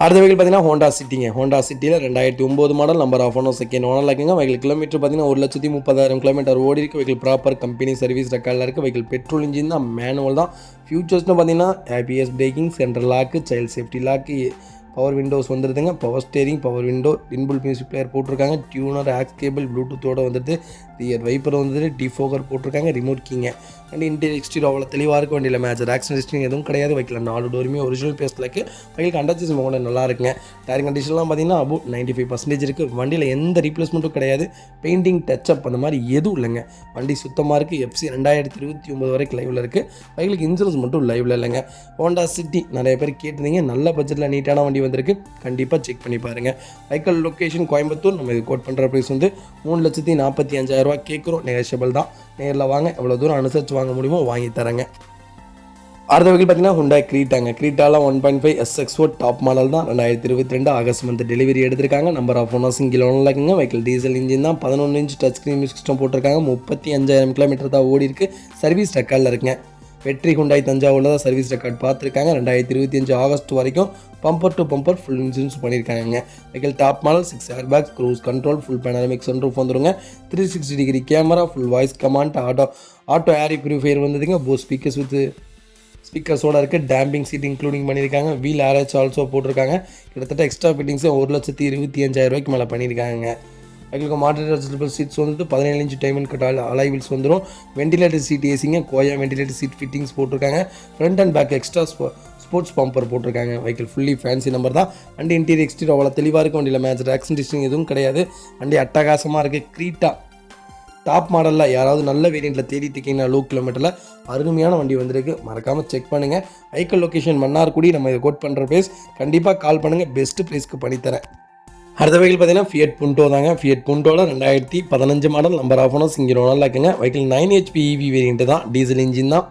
அடுத்த வெஹிக்கிள் பார்த்தீங்கன்னா ஹோண்டா சிட்டிங்க. ஹோண்டா சிட்டியில் 2009 model, number of owner second ஓனரில் இருக்குங்க. வெஹிக்கிள் கிலோமீட்டர் பார்த்தீங்கன்னா 1,30,000 கிலோமீட்டர் ஓடி இருக்குது. வெஹிக்கிள் ப்ராப்பர் கம்பெனி சர்வீஸ் ரெக்கார்டில் இருக்குது. வெஹிக்கிள் பெட்ரோல் இன்ஜின் தான், மேனுவல் தான். ஃபியூச்சர்ஸ்னு பார்த்தீங்கன்னா ABS braking, central lock, child safety lock, power windows வந்துடுதுங்க. Power steering, power window, inbuilt music player போட்டிருக்காங்க. டியூனர், ஆக்ஸ் கேபிள், ப்ளூடூத்தோடு வந்துடுது. ரியர் வைப்பர் வந்துட்டு, டிஃபோகர் போட்டிருக்காங்க. ரிமோட் கீங்க. வண்டி இன்டீரியர் எக்ஸ்டீரியர் அவ்வளோ தெளிவாக இருக்கும். வண்டியில் மேஜர் ஆக்சிடென்ட் ஹிஸ்ட்ரி எதுவும் கிடையாது. வைக்கல 4 டோருமே ஒரிஜினல் பேஸ்டில் இருக்குது. வைக்கலுக்கு அண்டர்ச்சிஸ் கூட நல்லா இருக்குங்க. டயர் கண்டிஷன்லாம் பார்த்தீங்கன்னா அபவுட் 95% இருக்குது. வண்டியில் எந்த ரீப்ளேஸ்மெண்ட்டும் கிடையாது. பெயிண்டிங், டச்சப் அந்த மாதிரி எதுவும் இல்லைங்க. வண்டி சுத்தமாக இருக்குது. FC 2029 வரைக்கும் லைவில் இருக்குது. வைக்கலுக்கு இன்சூரன்ஸ் மட்டும் லைவில் இல்லைங்க. ஹோண்டா சிட்டி நிறைய பேர் கேட்டிருந்தீங்க, நல்ல பட்ஜெட்டில் நீட்டான வண்டி வந்திருக்கு, கண்டிப்பாக செக் பண்ணி பாருங்கள். வைக்கல் லொக்கேஷன் கோயம்புத்தூர். நம்ம இது கோட் பண்ணுற ப்ரைஸ் வந்து 3,45,000 கேட்குறோம். நெகஷியபிள் தான். நேரில் வாங்க, எவ்வளோ தூரம் அனுசரித்து வாங்க முடியுமோ வாங்கி தரேங்க. அடுத்த வெஹிக்கிள் பார்த்தீங்கன்னா ஹுண்டாய் க்ரீட்டாங்க. க்ரீட்டாவில் 1.5 SX4 டாப் மாடல் தான். 2022 ஆகஸ்ட் மந்த் டெலிவரி எடுத்திருக்காங்க. நம்பர் ஆஃப் ஓனர் சிங்கிள் ஓனரில் இருக்குங்க. வெஹிக்கிள் டீசல் இன்ஜின் தான். 11 inch touch screen music system போட்டிருக்காங்க. 35,000 கிலோமீட்டர் தான் ஓடி இருக்குது. சர்வீஸ் ரெக்கார்டில் இருக்குங்க. வெற்றி ஹுண்டாய் தஞ்சாவூரில் தான் சர்வீஸ் ரெக்கார்ட் பார்த்துருக்காங்க. 2025 ஆகஸ்ட் வரைக்கும் bumper to bumper full insurance பண்ணியிருக்காங்க. Vehicle top model, 6 airbags, cruise control, full panoramic sunroof வந்துருங்க. 360 degree camera, full voice command, auto air purifier வந்ததுங்க. போத் ஸ்பீக்கர்ஸ் வித் ஸ்பீக்கர்ஸோட இருக்குது. டேம்பிங் சீட் இன்க்ளூடிங் பண்ணியிருக்காங்க. Wheel ஆரேஜ் also போட்டிருக்காங்க. கிட்டத்தட்ட எக்ஸ்ட்ரா ஃபிட்டிங்ஸே 1,25,000 மேலே பண்ணியிருக்காங்க. எங்களுக்கு மாடரேட் அட்ஜஸ்டபிள் சீட்ஸ் வந்து 17 இன்ச் டைமண்ட் கட் அலைவில்ஸ் வந்துடும். வெண்டிலேட்டர் சீட் ஏசிங்க, கோயா வெண்டிலேட்டர் சீட் ஃபிட்டிங்ஸ் போட்டிருக்காங்க. Front and back extra sports bumper போட்டிருக்காங்க. வெஹிக்கிள் ஃபுல்லி ஃபேன்சி நம்பர் தான். வண்டி இன்டீரியர் எக்ஸ்டீரியர் அவ்வளோ தெளிவாக இருக்கும். வண்டியில் மேஜர் ஆக்சிடென்ட் எதுவும் கிடையாது. வண்டி அட்டகாசமாக இருக்குது. க்ரீட்டா டாப் மாடலில் யாராவது நல்ல வேரியண்ட்டில் தேடிட்டு இருக்கீங்கன்னா லோ கிலோமீட்டரில் அருமையான வண்டி வந்திருக்கு, மறக்காமல் செக் பண்ணுங்கள். Vehicle location Mannargudi. நம்ம இதை கோட் பண்ணுற ப்ரைஸ், கண்டிப்பாக கால் பண்ணுங்கள், பெஸ்ட்டு ப்ரைஸ்க்கு பண்ணித்தரேன். அடுத்த வெஹிக்கிள் பார்த்தீங்கன்னா ஃபியட் புண்டோ தாங்க. ஃபியட் புண்டோவில் 2015 model, number of owner single ஓனரில் இருக்குங்க. வெஹிக்கிள் 9 HP EV வேரியண்ட்டு தான், டீசல் இன்ஜின் தான்.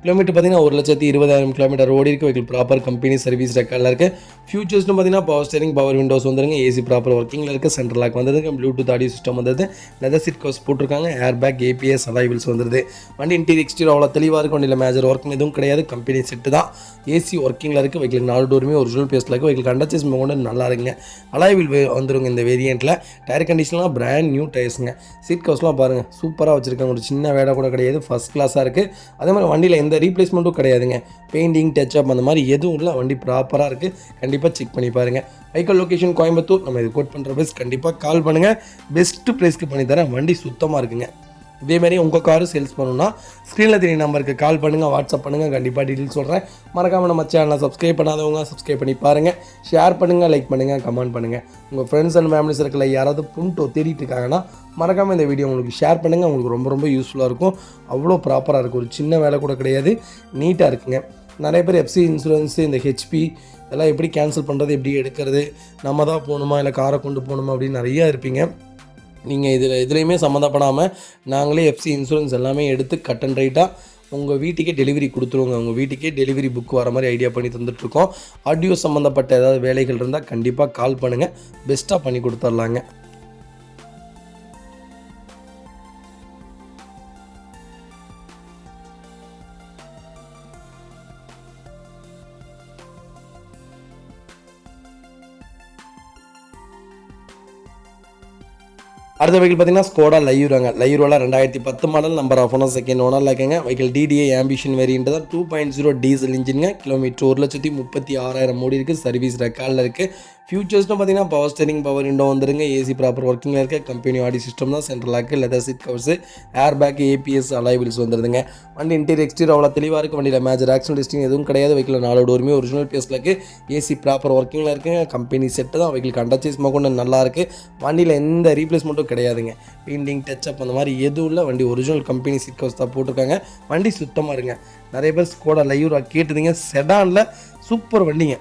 கிலோமீட்டர் பார்த்தீங்கன்னா 1,20,000 கிலோமீட்டர் ஓடி இருக்குது. வெஹிக்கிள் ப்ராப்பர் கம்பெனி சர்வீஸ் ரெக்கார்டில் இருக்குது. ஃபியூச்சர்ஸ்னு பார்த்தீங்கன்னா பவர் ஸ்டேரிங், பவர் விண்டோஸ் வந்துருங்க. ஏசி ப்ராப்பர் ஒர்க்கிங்கில் இருக்குது. சென்ட்ரல் லாக் வந்ததுங்க. ப்ளூடூத் ஆடியோ சிஸ்டம் வந்தது. லெதர் சீட் கவர்ஸ் போட்டிருக்காங்க. ஏர் பேக், ABS அலாய்வில்ஸ் வந்துருது. வண்டி இன்டீரியர் எக்ஸ்டீரியர் அவ்வளோ தெளிவாக இருக்கும். வண்டியில் மேஜர் ஒர்க்கிங் எதுவும் கிடையாது. கம்பெனி செட்டு தான். ஏசி ஒர்க்கிங்கில் இருக்குது. வெஹிக்கிள் 4 டோருமே ஒரிஜினல் பேஸ்டில் இருக்குது. வெஹிக்கிள் அண்டர்ச்சேஸ் கொண்டு நல்லா இருக்குங்க. அலாய்வில் வந்துருங்க இந்த வேரியண்ட்டில். டயர் கண்டிஷன்லாம் பிராண்ட் நியூ டயர்ஸுங்க. சீட் கவர்ஸ்லாம் பாருங்கள், சூப்பராக வச்சுருக்காங்க. ஒரு சின்ன வேலை கூட கிடையாது. ஃபஸ்ட் கிளாஸாக இருக்குது. அதே மாதிரி வண்டியில் எந்த ரீப்ளேஸ்மெண்ட்டும் கிடையாதுங்க. பெயிண்டிங், டச்சப் அந்த மாதிரி எதுவும் இல்லை. வண்டி ப்ராப்பராக இருக்குது, கண்டிப்பாக செக் பண்ணி பாருங்கள். Vehicle location Coimbatore. நம்ம இது கோட் பண்ணுற ப்ரைஸ், கண்டிப்பாக கால் பண்ணுங்கள், பெஸ்ட்டு ப்ரைஸ்க்கு பண்ணித்தரேன். வண்டி சுத்தமாக இருக்குங்க. இதேமாரி உங்கள் காரு சேல்ஸ் பண்ணணுன்னா ஸ்க்ரீனில் தெரிய நம்பருக்கு கால் பண்ணுங்கள், வாட்ஸ்அப் பண்ணுங்கள், கண்டிப்பாக டீட்டெயில்ஸ் சொல்கிறேன். மறக்காமல் நம்ம சேனலை சப்ஸ்கிரைப் பண்ணாதவங்க சப்ஸ்கிரைப் பண்ணி பாருங்கள். ஷேர் பண்ணுங்கள், லைக் பண்ணுங்கள், கமெண்ட் பண்ணுங்கள். உங்கள் ஃப்ரெண்ட்ஸ் அண்ட் ஃபேமிலி சர்க்கிளில் யாராவது புண்டோ தேடிட்டு இருக்காங்கன்னா மறக்காமல் இந்த வீடியோ உங்களுக்கு ஷேர் பண்ணுங்கள். உங்களுக்கு ரொம்ப ரொம்ப யூஸ்ஃபுல்லாக இருக்கும். அவ்வளோ ப்ராப்பராக இருக்கும். ஒரு சின்ன வேலை கூட கிடையாது, நீட்டாக இருக்குங்க. நிறைய பேர் FC இன்சூரன்ஸு, இந்த HP இதெல்லாம் எப்படி கேன்சல் பண்ணுறது, எப்படி எடுக்கிறது, நம்ம தான் போகணுமா இல்லை காரை கொண்டு போகணுமா அப்படின்னு நிறையா இருப்பீங்க. நீங்கள் இதுலேயுமே சம்மந்தப்படாமல் நாங்களே FC இன்சூரன்ஸ் எல்லாமே எடுத்து கட் அண்ட் ரைட்டாக உங்கள் வீட்டுக்கே டெலிவரி கொடுத்துருவோங்க. உங்கள் வீட்டுக்கே டெலிவரி புக் வர மாதிரி ஐடியா பண்ணி தந்துட்டுருக்கோம். ஆடியோ சம்மந்தப்பட்ட ஏதாவது வேலைகள் இருந்தால் கண்டிப்பாக கால் பண்ணுங்கள், பெஸ்ட்டாக பண்ணி கொடுத்துர்லாங்க. அடுத்த வெஹிக்கிள் பார்த்தீங்கன்னா ஸ்கோடா லையூராங்க. லையூரோவில் 2010 model, number of owner second ஓனரில் இருக்குங்க. வெஹிக்கிள் டிடிஏ ஆம்பிஷன் வேரியன்ட் தான். 2.0 டீசல் இன்ஜின்ங்க. கிலோமீட்டர் 1,36,000 ஓடி இருக்குது. சர்வீஸ் ரெக்கார்டில் இருக்குது. ஃபியூச்சர்ஸ்னு பார்த்தீங்கன்னா பவர் ஸ்டேரிங், பவர் விண்டோ வந்துருங்க. ஏசி ப்ராப்பர் ஒர்க்கிங்கில் இருக்குது. கம்பெனி ஆடி சிஸ்டம் தான். Central lock, leather seat covers, air bag, ABS, alloy wheels வந்துருதுங்க. வண்டி இன்டீரியர் எக்ஸ்டீரியர் அவ்வளோ தெளிவாக இருக்குது. வண்டியில் மேஜர் ஆக்சிடென்ட் ஹிஸ்டரி எதுவும் கிடையாது. வெஹிக்கிள் 4 டோருமே ஒரிஜினல் பேஸில் இருக்குது. ஏசி ப்ராப்பர் ஒர்க்கிங்கில் இருக்குங்க. கம்பெனி செட்டு தான். வெஹிக்கிள் கண்டச்சேஸ் கொண்டு நல்லா இருக்குது. வண்டியில் எந்த ரீப்ளேஸ்மெண்ட்டும் கிடையாதுங்க. பெயிண்டிங், டச்சப் அந்த மாதிரி எதுவும் இல்லை. வண்டி ஒரிஜினல் கம்பெனி சீட் கவர்ஸ் தான் போட்டிருக்காங்க. வண்டி சுத்தமாக இருங்க. நிறைய பேர் ஸ்கோடா லையூரா கேட்டுதுங்க. செடானில் சூப்பர் வண்டிங்க.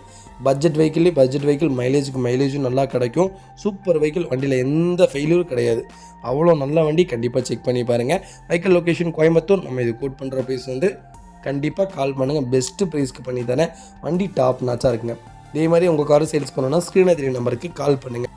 பட்ஜெட் வெஹிக்கிள் மைலேஜும் நல்லா கிடைக்கும். Super vehicle. வண்டியில் எந்த ஃபெயிலியரும் கிடையாது. அவ்வளோ நல்ல வண்டி. கண்டிப்பாக செக் பண்ணி பாருங்கள். Vehicle location Coimbatore. நம்ம இது கோட் பண்ணுற ப்ரைஸ் வந்து கண்டிப்பாக கால் பண்ணுங்கள். பெஸ்ட்டு ப்ரைஸ்க்கு பண்ணி தரேன். வண்டி டாப் நாச்சாக இருக்குங்க. இதே மாதிரி உங்கள் காரை சேல்ஸ் பண்ணணும்னா ஸ்க்ரீனில் தெரிய நம்பருக்கு கால் பண்ணுங்கள்.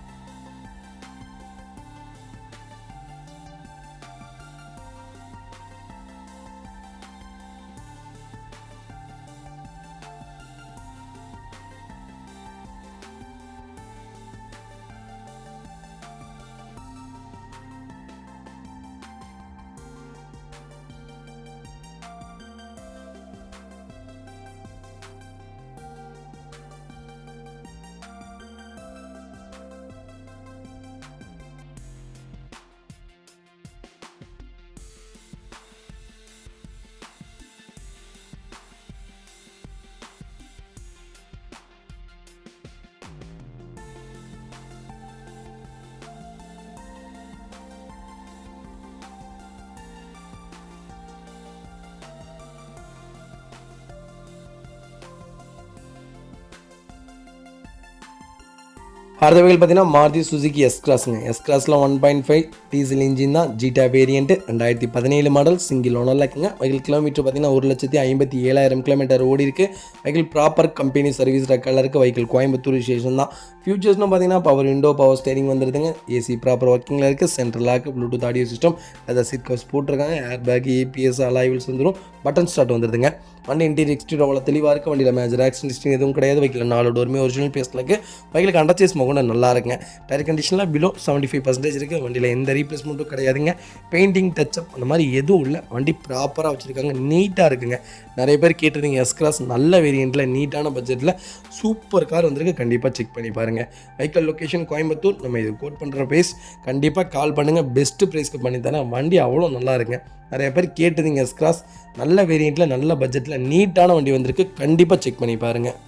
அடுத்த வெஹிக்கிள் பார்த்தீங்கன்னா மாருதி சுசுகி எஸ் கிராஸுங்க. எஸ் கிராஸில் 1.5 டீசல் இன்ஜின் தான். Zeta variant. 2017 மாடல். சிங்கிள் ஓனரில் இருக்குங்க. வெஹிக்கிள் கிலோமீட்டர் பார்த்தீங்கன்னா 1,57,000 கிலோமீட்டர் ஓடி இருக்குது. வெஹிக்கிள் ப்ராப்பர் கம்பெனி சர்வீஸ் ரெக்கார்டில் இருக்குது. வெஹிக்கிள் கோயம்புத்தூர் ஸ்டேஷன் தான். ஃபியூச்சர்ஸ்னு பார்த்தீங்கன்னா பவர் விண்டோ, பவர் ஸ்டேரிங் வந்துருதுங்க. ஏசி ப்ராப்பர் ஒர்க்கிங்கில் இருக்குது. Central lock, Bluetooth audio system, leather seat covers போட்டிருக்காங்க. Air bag, ABS, alloy wheels வந்துடும். பட்டன் ஸ்டார்ட் வந்துருதுங்க. வண்டி இன்டீரியர் எக்ஸ்டீரியர் அவ்வளோ தெளிவாக இருக்குது. வண்டியில் மேஜர் ஆக்சிடென்ட் ஹிஸ்டரி எதுவும் கிடையாது. வெஹிக்கிள் 4 டோருமே ஒரிஜினல் பேஸில் இருக்குது. வெஹிக்கிள் அண்டர்சேஸ் கூட நல்லா இருக்குங்க. டயர் கண்டிஷனில் பிலோ 75% இருக்குது. வண்டியில் எந்த ரீப்ளேஸ்மெண்ட்டும் கிடையாதுங்க. பெயிண்டிங், டச்சப் அந்த மாதிரி எதுவும் இல்லை. வண்டி ப்ராப்பராக வச்சுருக்காங்க. நீட்டாக இருக்குங்க. நிறைய பேர் கேட்டிருந்தீங்க எஸ் கிராஸ் நல்ல வேரியண்ட்டில் நீட்டான பட்ஜெட்டில் சூப்பர் கார் வந்திருக்கு. கண்டிப்பாக செக் பண்ணி பாருங்கள். Vehicle location Coimbatore. நம்ம இது கோட் பண்ணுற ப்ரைஸ் கண்டிப்பாக கால் பண்ணுங்கள். பெஸ்ட்டு ப்ரைஸ்க்கு பண்ணி தரேன். வண்டி அவ்வளோ நல்லா இருக்குங்க. நிறைய பேர் கேட்டுருந்தீங்க எஸ் கிராஸ் நல்ல வேரியண்ட்டில் நல்ல பட்ஜெட்டில் நீட்டான வண்டி வந்திருக்கு. கண்டிப்பாக செக் பண்ணி பாருங்கள்.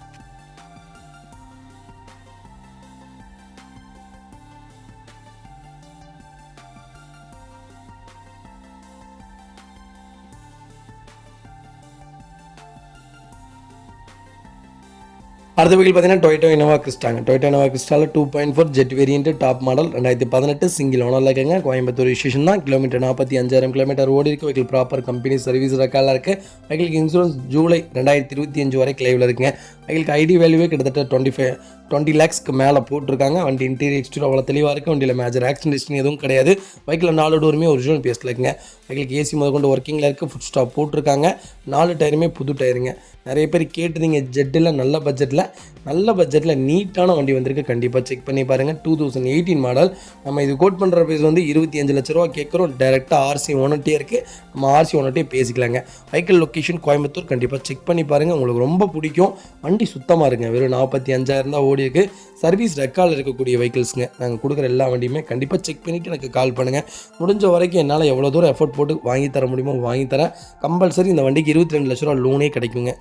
அடுத்த வெஹிக்கிள் பார்த்தீங்கன்னா டொயோட்டா இனோவா கிறிஸ்டாங்க. டொயோட்டா இனோவா கிறிஸ்டாவில் 2.4 ஜெட் வேரியன்ட் டாப் மாடல். 2018 சிங்கிள் ஓனரில் இருக்குங்க. கோயம்புத்தூர் ஸ்டேஷன் தான். கிலோமீட்டர் 45,000 கிலோமீட்டர் ஓடி இருக்குது. வெஹிக்கிள் ப்ராப்பர் கம்பெனி சர்வீஸ் ரெக்கார்டில் இருக்குது. வெஹிக்கிளுக்கு இன்சூரன்ஸ் ஜூலை 2025 வரை கிளைவில் இருக்குங்க. வெஹிக்கிளுக்கு ஐடி வேல்யூவே கிட்டத்தட்ட 20 லேக்ஸ்க்கு மேலே போட்டிருக்காங்க. வண்டி இன்டீரியர் எக்ஸ்டீரியர் அவ்வளோ தெளிவாக இருக்குது. வண்டியில் மேஜர் ஆக்சிடென்ட் ஹிஸ்டரி எதுவும் கிடையாது. வெஹிக்கிள் 4 டோருமே ஒரிஜினல் பேஸில் இருக்குங்க. வெஹிக்கிளுக்கு ஏசி முதற்கொண்டு ஒர்க்கிங்கில் இருக்குது. ஃபுட் ஸ்டாப் போட்டிருக்காங்க. 4 டயருமே புது டயருங்க. நிறைய பேர் கேட்டுதிங்க ஜெட்டில் நல்ல பட்ஜெட்டில் நீட்டான வண்டி வந்திருக்கு. கண்டிப்பாக செக் பண்ணி பாருங்கள். 2018 மாடல். நம்ம இது கோட் பண்ணுற ப்ரைஸ் வந்து 25 லட்ச ரூபா கேட்குறோம். டேரெக்டாக ஆர்சி ஓனர்ட்டே இருக்குது. நம்ம ஆர்சி ஓனர்ட்டே பேசிக்கலாங்க. Vehicle location Coimbatore. கண்டிப்பாக செக் பண்ணி பாருங்கள். உங்களுக்கு ரொம்ப பிடிக்கும். வண்டி சுத்தமாக இருக்குங்க. வெறும் 45,000 தான் ஓடி இருக்குது. சர்வீஸ் ரெக்கார்டில் இருக்கக்கூடிய வெஹிக்கிள்ஸுங்க. நாங்கள் கொடுக்குற எல்லா வண்டியுமே கண்டிப்பாக செக் பண்ணிவிட்டு எனக்கு கால் பண்ணுங்கள். முடிஞ்ச வரைக்கும் என்னால் எவ்வளோ தூரம் எஃபோர்ட் போட்டு வாங்கி தர முடியுமோ வாங்கி தரேன். கம்பல்சரி இந்த வண்டிக்கு 22 லட்ச ரூபா லோனே கிடைக்குங்க.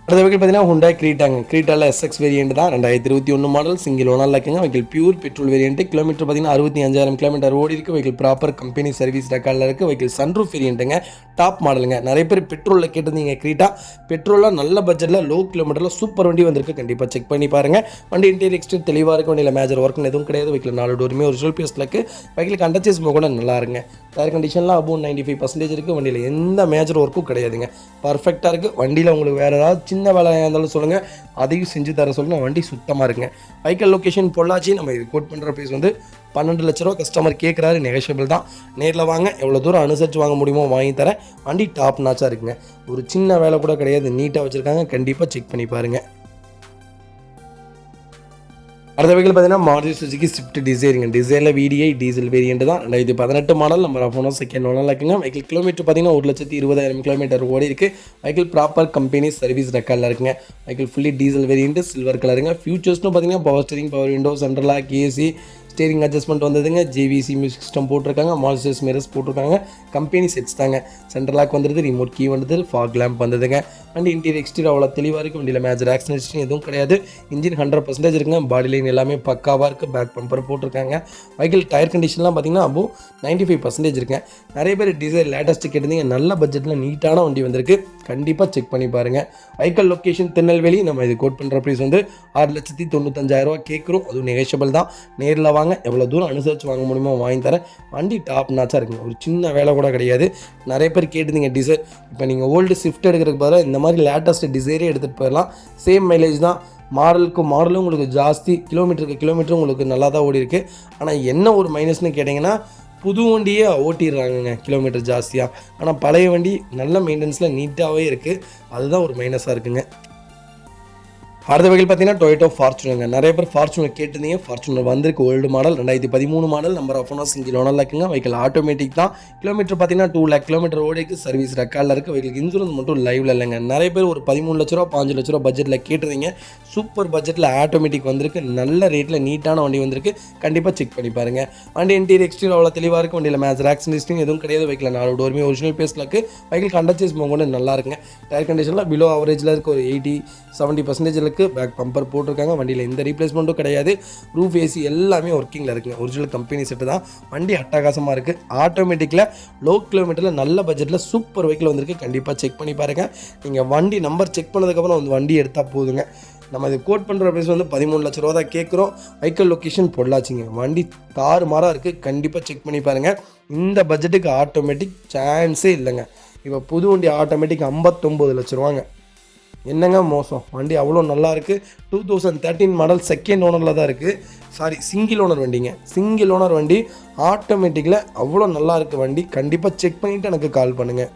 அடுத்த வெஹிக்கிள் பார்த்தீங்கன்னா ஹுண்டாய் கிரீட்டாங்க. கிரீட்டாவில் எஸ்எக்ஸ் வேரியன்ட் தான், 2021 மாடல், சிங்கிள் ஓனரில் இருக்குங்க. Vehicle pure petrol variant. Kilometre பார்த்தீங்கன்னா 65,000 கிலோமீட்டர் ஓடி இருக்குது. வெஹிக்கிள் ப்ராப்பர் கம்பெனி சர்வீஸ் ரெக்கார்டில் இருக்குது. வெஹிக்கிள் சன்ரூஃப் வேரியன்ட்டுங்க, டாப் மாடலுங்க. நிறைய பேர் பெட்ரோலில் கேட்டிருந்தீங்க கிரீட்டா. பெட்ரோலில் நல்ல பட்ஜெட்டில் லோ கிலோமீட்டரில் சூப்பர் வண்டி வந்திருக்கு. கண்டிப்பாக செக் பண்ணி பாருங்கள். வண்டி இன்டீரியர் எக்ஸ்டீரியர் தெளிவாக இருக்கும். வண்டியில் மேஜர் ஒர்க்னு எதுவும் கிடையாது. வெஹிக்கிள் 4 டோருமே ஒரிஜினல் பீஸில் இருக்குது. வெஹிக்கிள் கண்டச்சேஸ் கூட நல்லா இருங்க. டயர் கண்டிஷன்லாம் அபோவ் 95% இருக்குது. வண்டியில் எந்த மேஜர் ஒர்க்கும் கிடையாதுங்க. பர்ஃபெக்டாக இருக்குது. வண்டியில் உங்களுக்கு வேறு ஏதாவது சின்ன வேலையாக இருந்தாலும் சொல்லுங்கள், அதையும் செஞ்சு தர சொல்லுங்கள். வண்டி சுத்தமாக இருக்குங்க. Vehicle location Pollachi. நம்ம இது கோட் பண்ணுற ப்ரைஸ் 12 லட்ச ரூபா கஸ்டமர் கேட்குறாரு. நெகோஷியபிள் தான். நேரில் வாங்க, எவ்வளோ தூரம் அனுசரித்து வாங்க முடியுமோ வாங்கி தரேன். வண்டி டாப் நாச்சாக இருக்குங்க. ஒரு சின்ன வேலை கூட கிடையாது, நீட்டாக வச்சுருக்காங்க. கண்டிப்பாக செக் பண்ணி பாருங்கள். அடுத்த வெஹிக்கிள் பார்த்தீங்கன்னா மாருதி சுசுகி ஸ்விஃப்ட் டிசைருங்க. டிசைரில் VDI டீசல் வேரியன்ட் தான், 2018 model, number of owner second owner இருக்குங்க. வெஹிக்கிள் கிலோமீட்டர் பார்த்தீங்கன்னா 1,20,000 கிலோமீட்டர் ஓடி இருக்குது. வெஹிக்கிள் ப்ராப்பர் கம்பெனி சர்வீஸ் ரெக்கார்டில் இருக்குங்க. Vehicle fully diesel variant, silver கலருங்க. ஃபியூச்சர்ஸ்னு பார்த்தீங்கன்னா power steering, power window, central lock, AC, steering adjustment வந்ததுங்க. JVC மியூசிக் சிஸ்டம் போட்டிருக்காங்க. மால்சஸ் மிரர்ஸ் போட்டிருக்காங்க. கம்பெனி செட்ஸ் தாங்க. சென்ட்ரல் லாக் வந்துடுது, ரிமோட் கீ வந்தது, ஃபாக் லேம்ப் வந்ததுங்க. வண்டி இன்டீரியர் எக்ஸ்டீரியர் அவ்வளோ தெளிவாக இருக்குது. வண்டியில் மேஜர் ஆக்சிடென்ட் எதுவும் கிடையாது. இன்ஜின் 100% இருக்குங்க. பாடி லைன் எல்லாமே பக்காவாக இருக்குது. பேக் பம்பர் போட்டிருக்காங்க. வெஹிக்கிள் டயர் கண்டிஷன்லாம் பார்த்தீங்கன்னா அபோவ் 95% இருக்குங்க. நிறைய பேர் டிசைர் லேட்டஸ்ட்டு கேட்டிருந்தீங்க. நல்ல பட்ஜெட்டில் நீட்டான வண்டி வந்திருக்கு. கண்டிப்பாக செக் பண்ணி பாருங்கள். Vehicle location Tirunelveli. நம்ம இது கோட் பண்ணுற ப்ரைஸ் 6,95,000 கேட்குறோம். அதுவும் நெகோஷியபிள் தான். நேரில் வாங்க, எவ்வளோ தூரம் அனுசரித்து வாங்க முடியுமோ வாங்கி தரேன். வண்டி டாப் நாச்சாக இருக்குங்க. ஒரு சின்ன வேலை கூட கிடையாது. நிறைய பேர் கேட்டிருந்தீங்க டிசைர். இப்போ நீங்கள் ஓல்டு ஸ்விஃப்ட் எடுக்கிறதுக்கு பதிலாக இந்த மாதிரி லேட்டஸ்ட் டிசைரே எடுத்துகிட்டு போயிடலாம். சேம் மைலேஜ் தான். மாடலும் உங்களுக்கு ஜாஸ்தி, கிலோமீட்டரும் உங்களுக்கு நல்லா தான் ஓடி இருக்குது. ஆனால் என்ன ஒரு மைனஸ்னு கேட்டிங்கன்னா, புது வண்டியே ஓட்டிடுறாங்கங்க கிலோமீட்டர் ஜாஸ்தியாக. ஆனால் பழைய வண்டி நல்ல மெயின்டெனன்ஸில் நீட்டாகவே இருக்குது. அதுதான் ஒரு மைனஸாக இருக்குங்க. அடுத்த வெஹிக்கிள் பார்த்தீங்கன்னா டொயோட்டோ ஃபார்ச்சுனருங்க. நிறைய பேர் ஃபார்ச்சுனர் கேட்டிருந்தீங்க. ஃபார்ச்சுனர் வந்திருக்கு. Old model, 2013 model, number of owner single ஓனரில் இருக்குங்க. வெஹிக்கிள் ஆட்டோமேட்டிக் தான். கிலோமீட்டர் பார்த்தீங்கன்னா 2 lakh கிலோமீட்டர் ஓடிக்கு. சர்வீஸ் ரெக்கார்டில் இருக்குது. வெஹிக்கிள் இன்சூரன்ஸ் மட்டும் லைவில் இல்லைங்க. நிறைய பேர் ஒரு 13 லட்ச ரூபா 5 லட்ச ரூபா பட்ஜெட்டில் கேட்டிருந்தீங்க. சூப்பர் பட்ஜெட்டில் ஆட்டோமேட்டிக் வந்திருக்கு. நல்ல ரேட்டில் நீட்டான வண்டி வந்திருக்கு. கண்டிப்பாக செக் பண்ணி பாருங்கள். வண்டி இன்டீரியர் எக்ஸ்டீரியர் அவ்வளோ தெளிவாக இருக்குது. வண்டியில் மேஜர் ஆக்சிடென்ட் எதுவும் கிடையாது. வெஹிக்கிள் 4 டோருமே ஒரிஜினல் பேஸில் இருக்குது. வெஹிக்கிள் கண்டச்சேஸ் கூட நல்லா இருக்குங்க. டயர் கண்டிஷனில் பிலோ அவரேஜில் இருக்குது. ஒரு 80-70% இருக்குது. பேக் பம்பர் போட்டிருக்காங்க. வண்டியில் எந்த ரீப்ளேஸ்மெண்ட்டும் கிடையாது. ரூஃப் AC எல்லாமே ஒர்க்கிங்கில் இருக்குங்க. ஒரிஜினல் கம்பெனி செட்டு தான். வண்டி அட்டகாசமாக இருக்குது. ஆட்டோமேட்டிக்கில் லோ கிலோமீட்டரில் நல்ல பட்ஜெட்டில் சூப்பர் வெஹிக்கிள் வந்திருக்கு. கண்டிப்பாக செக் பண்ணி பாருங்கள். நீங்கள் வண்டி நம்பர் செக் பண்ணதுக்கப்புறம் வந்து வண்டி எடுத்தால் போதுங்க. நம்ம இது கோட் பண்ணுற ப்ரைஸ் 13 லட்ச ரூபா தான் கேட்குறோம். வெஹிக்கிள் லொக்கேஷன் பொள்ளாச்சிங்க. வண்டி தாறுமாறாக இருக்குது. கண்டிப்பாக செக் பண்ணி பாருங்கள். இந்த பட்ஜெட்டுக்கு ஆட்டோமேட்டிக் சான்ஸே இல்லைங்க. இப்போ புது வண்டி ஆட்டோமேட்டிக் 59 லட்ச ரூபாங்க. என்னங்க மோசம், வண்டி அவ்வளோ நல்லா இருக்குது. 2013 மாடல், செகண்ட் ஓனரில் தான் இருக்குது. சிங்கிள் ஓனர் வண்டிங்க. சிங்கிள் ஓனர் வண்டி ஆட்டோமேட்டிக்கில் அவ்வளோ நல்லா இருக்குது வண்டி. கண்டிப்பாக செக் பண்ணிவிட்டு எனக்கு கால் பண்ணுங்கள்.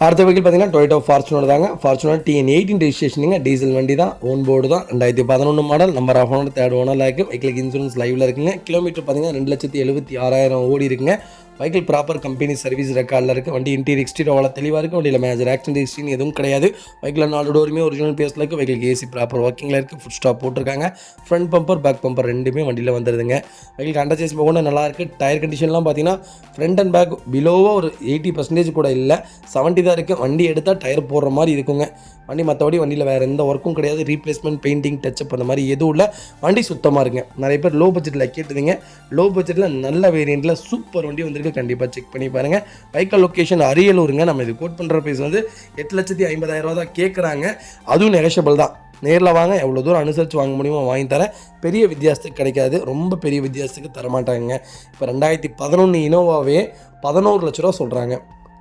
அடுத்த வெஹிக்கிள் பார்த்தீங்கன்னா டொயோட்டோ ஃபார்ச்சுனர் தாங்க. ஃபார்ச்சுனர் TN18 ரெஜிஸ்ட்ரேஷனுங்க. டீசல் வண்டி தான். ஓன் போர்டு தான். 2011 model, number of owner third ஓனரில் இருக்குது. வெஹிக்கிளுக்கு இன்சூரன்ஸ் லைவில் இருக்குங்க. கிலோமீட்டர் பார்த்தீங்கன்னா 2,76,000 ஓடி இருக்குங்க. வெஹிக்கிள் ப்ராப்பர் கம்பெனி சர்வீஸ் ரெக்கார்டில் இருக்குது. வண்டி இன்டீரியர் எக்ஸ்டீரியர் அவ்வளோ தெளிவாக இருக்குது. வண்டியில் மேஜர் ஆக்சிடென்ட் எதுவும் கிடையாது. வெஹிக்கிள் 4 டோருமே ஒரிஜினல் பேஸில் இருக்குது. வெஹிக்கிள் AC ப்ராப்பர் ஒர்க்கிங்கில் இருக்குது. ஃபுட் ஸ்டாப் போட்டிருக்காங்க. ஃப்ரண்ட் பம்பர், பேக் பம்பர் ரெண்டுமே வண்டியில் வந்துடுதுங்க. வெஹிக்கிள் அண்டர்சேஸ் கூட நல்லா இருக்குது. டயர் கண்டிஷன்லாம் பார்த்தீங்கன்னா ஃப்ரண்ட் அண்ட் பேக் பிலோவாக ஒரு 80% கூட இல்லை, 70 தான் இருக்குது. வண்டி எடுத்தால் டயர் போடுற மாதிரி இருக்குங்க வண்டி. மற்றபடி வண்டியில் வேறு எந்த ஒர்க்கும் கிடையாது. ரீப்ளேஸ்மெண்ட், பெயிண்டிங், டச்சப் அந்த மாதிரி எதுவும் இல்லை. வண்டி சுத்தமாக இருக்குங்க. நிறைய பேர் லோ பட்ஜெட்டில் கேட்டுருந்தீங்க. லோ பட்ஜெட்டில் நல்ல வேரியண்ட்டில் சூப்பர் வண்டி வந்திருக்கு. கண்டிப்பாக செக் பண்ணி பாருங்கள். வெஹிக்கிள் லொக்கேஷன் அரியலூருங்க. நம்ம இது கோட் பண்ணுற ப்ரைஸ் 8,50,000 தான் கேட்குறாங்க. அதுவும் நெகோஷியபிள் தான். நேரில் வாங்க, எவ்வளோ தூரம் அனுசரித்து வாங்க முடியுமோ வாங்கி தரேன். பெரிய வித்தியாசத்துக்கு கிடைக்காது. ரொம்ப பெரிய வித்தியாசத்துக்கு தரமாட்டாங்க. இப்போ 2011 இனோவாவே 11 லட்ச ரூபா சொல்கிறாங்க.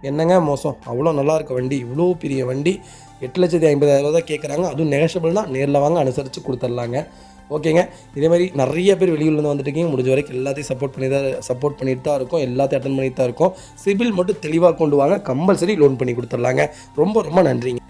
என்னங்க மோசம், அவ்வளோ நல்லா இருக்க வண்டி, இவ்வளோ பெரிய வண்டி 8,50,000 தான் கேட்குறாங்க. அதுவும் நெகோஷியபிள் தான். நேரில் வாங்க, அனுசரித்து கொடுத்துர்லாங்க. ஓகேங்க. இதே மாதிரி நிறைய பேர் வெளியூர்லேருந்து வந்துட்டுருக்கீங்க. முடிஞ்ச வரைக்கும் எல்லாத்தையும் சப்போர்ட் பண்ணிட்டு தான் இருக்கும். எல்லாத்தையும் அட்டன் பண்ணிட்டு தான் இருக்கும். சிபில் மட்டும் தெளிவாக கொண்டு வாங்க. கம்பல்சரி லோன் பண்ணி கொடுத்துர்லாங்க. ரொம்ப ரொம்ப நன்றிங்க.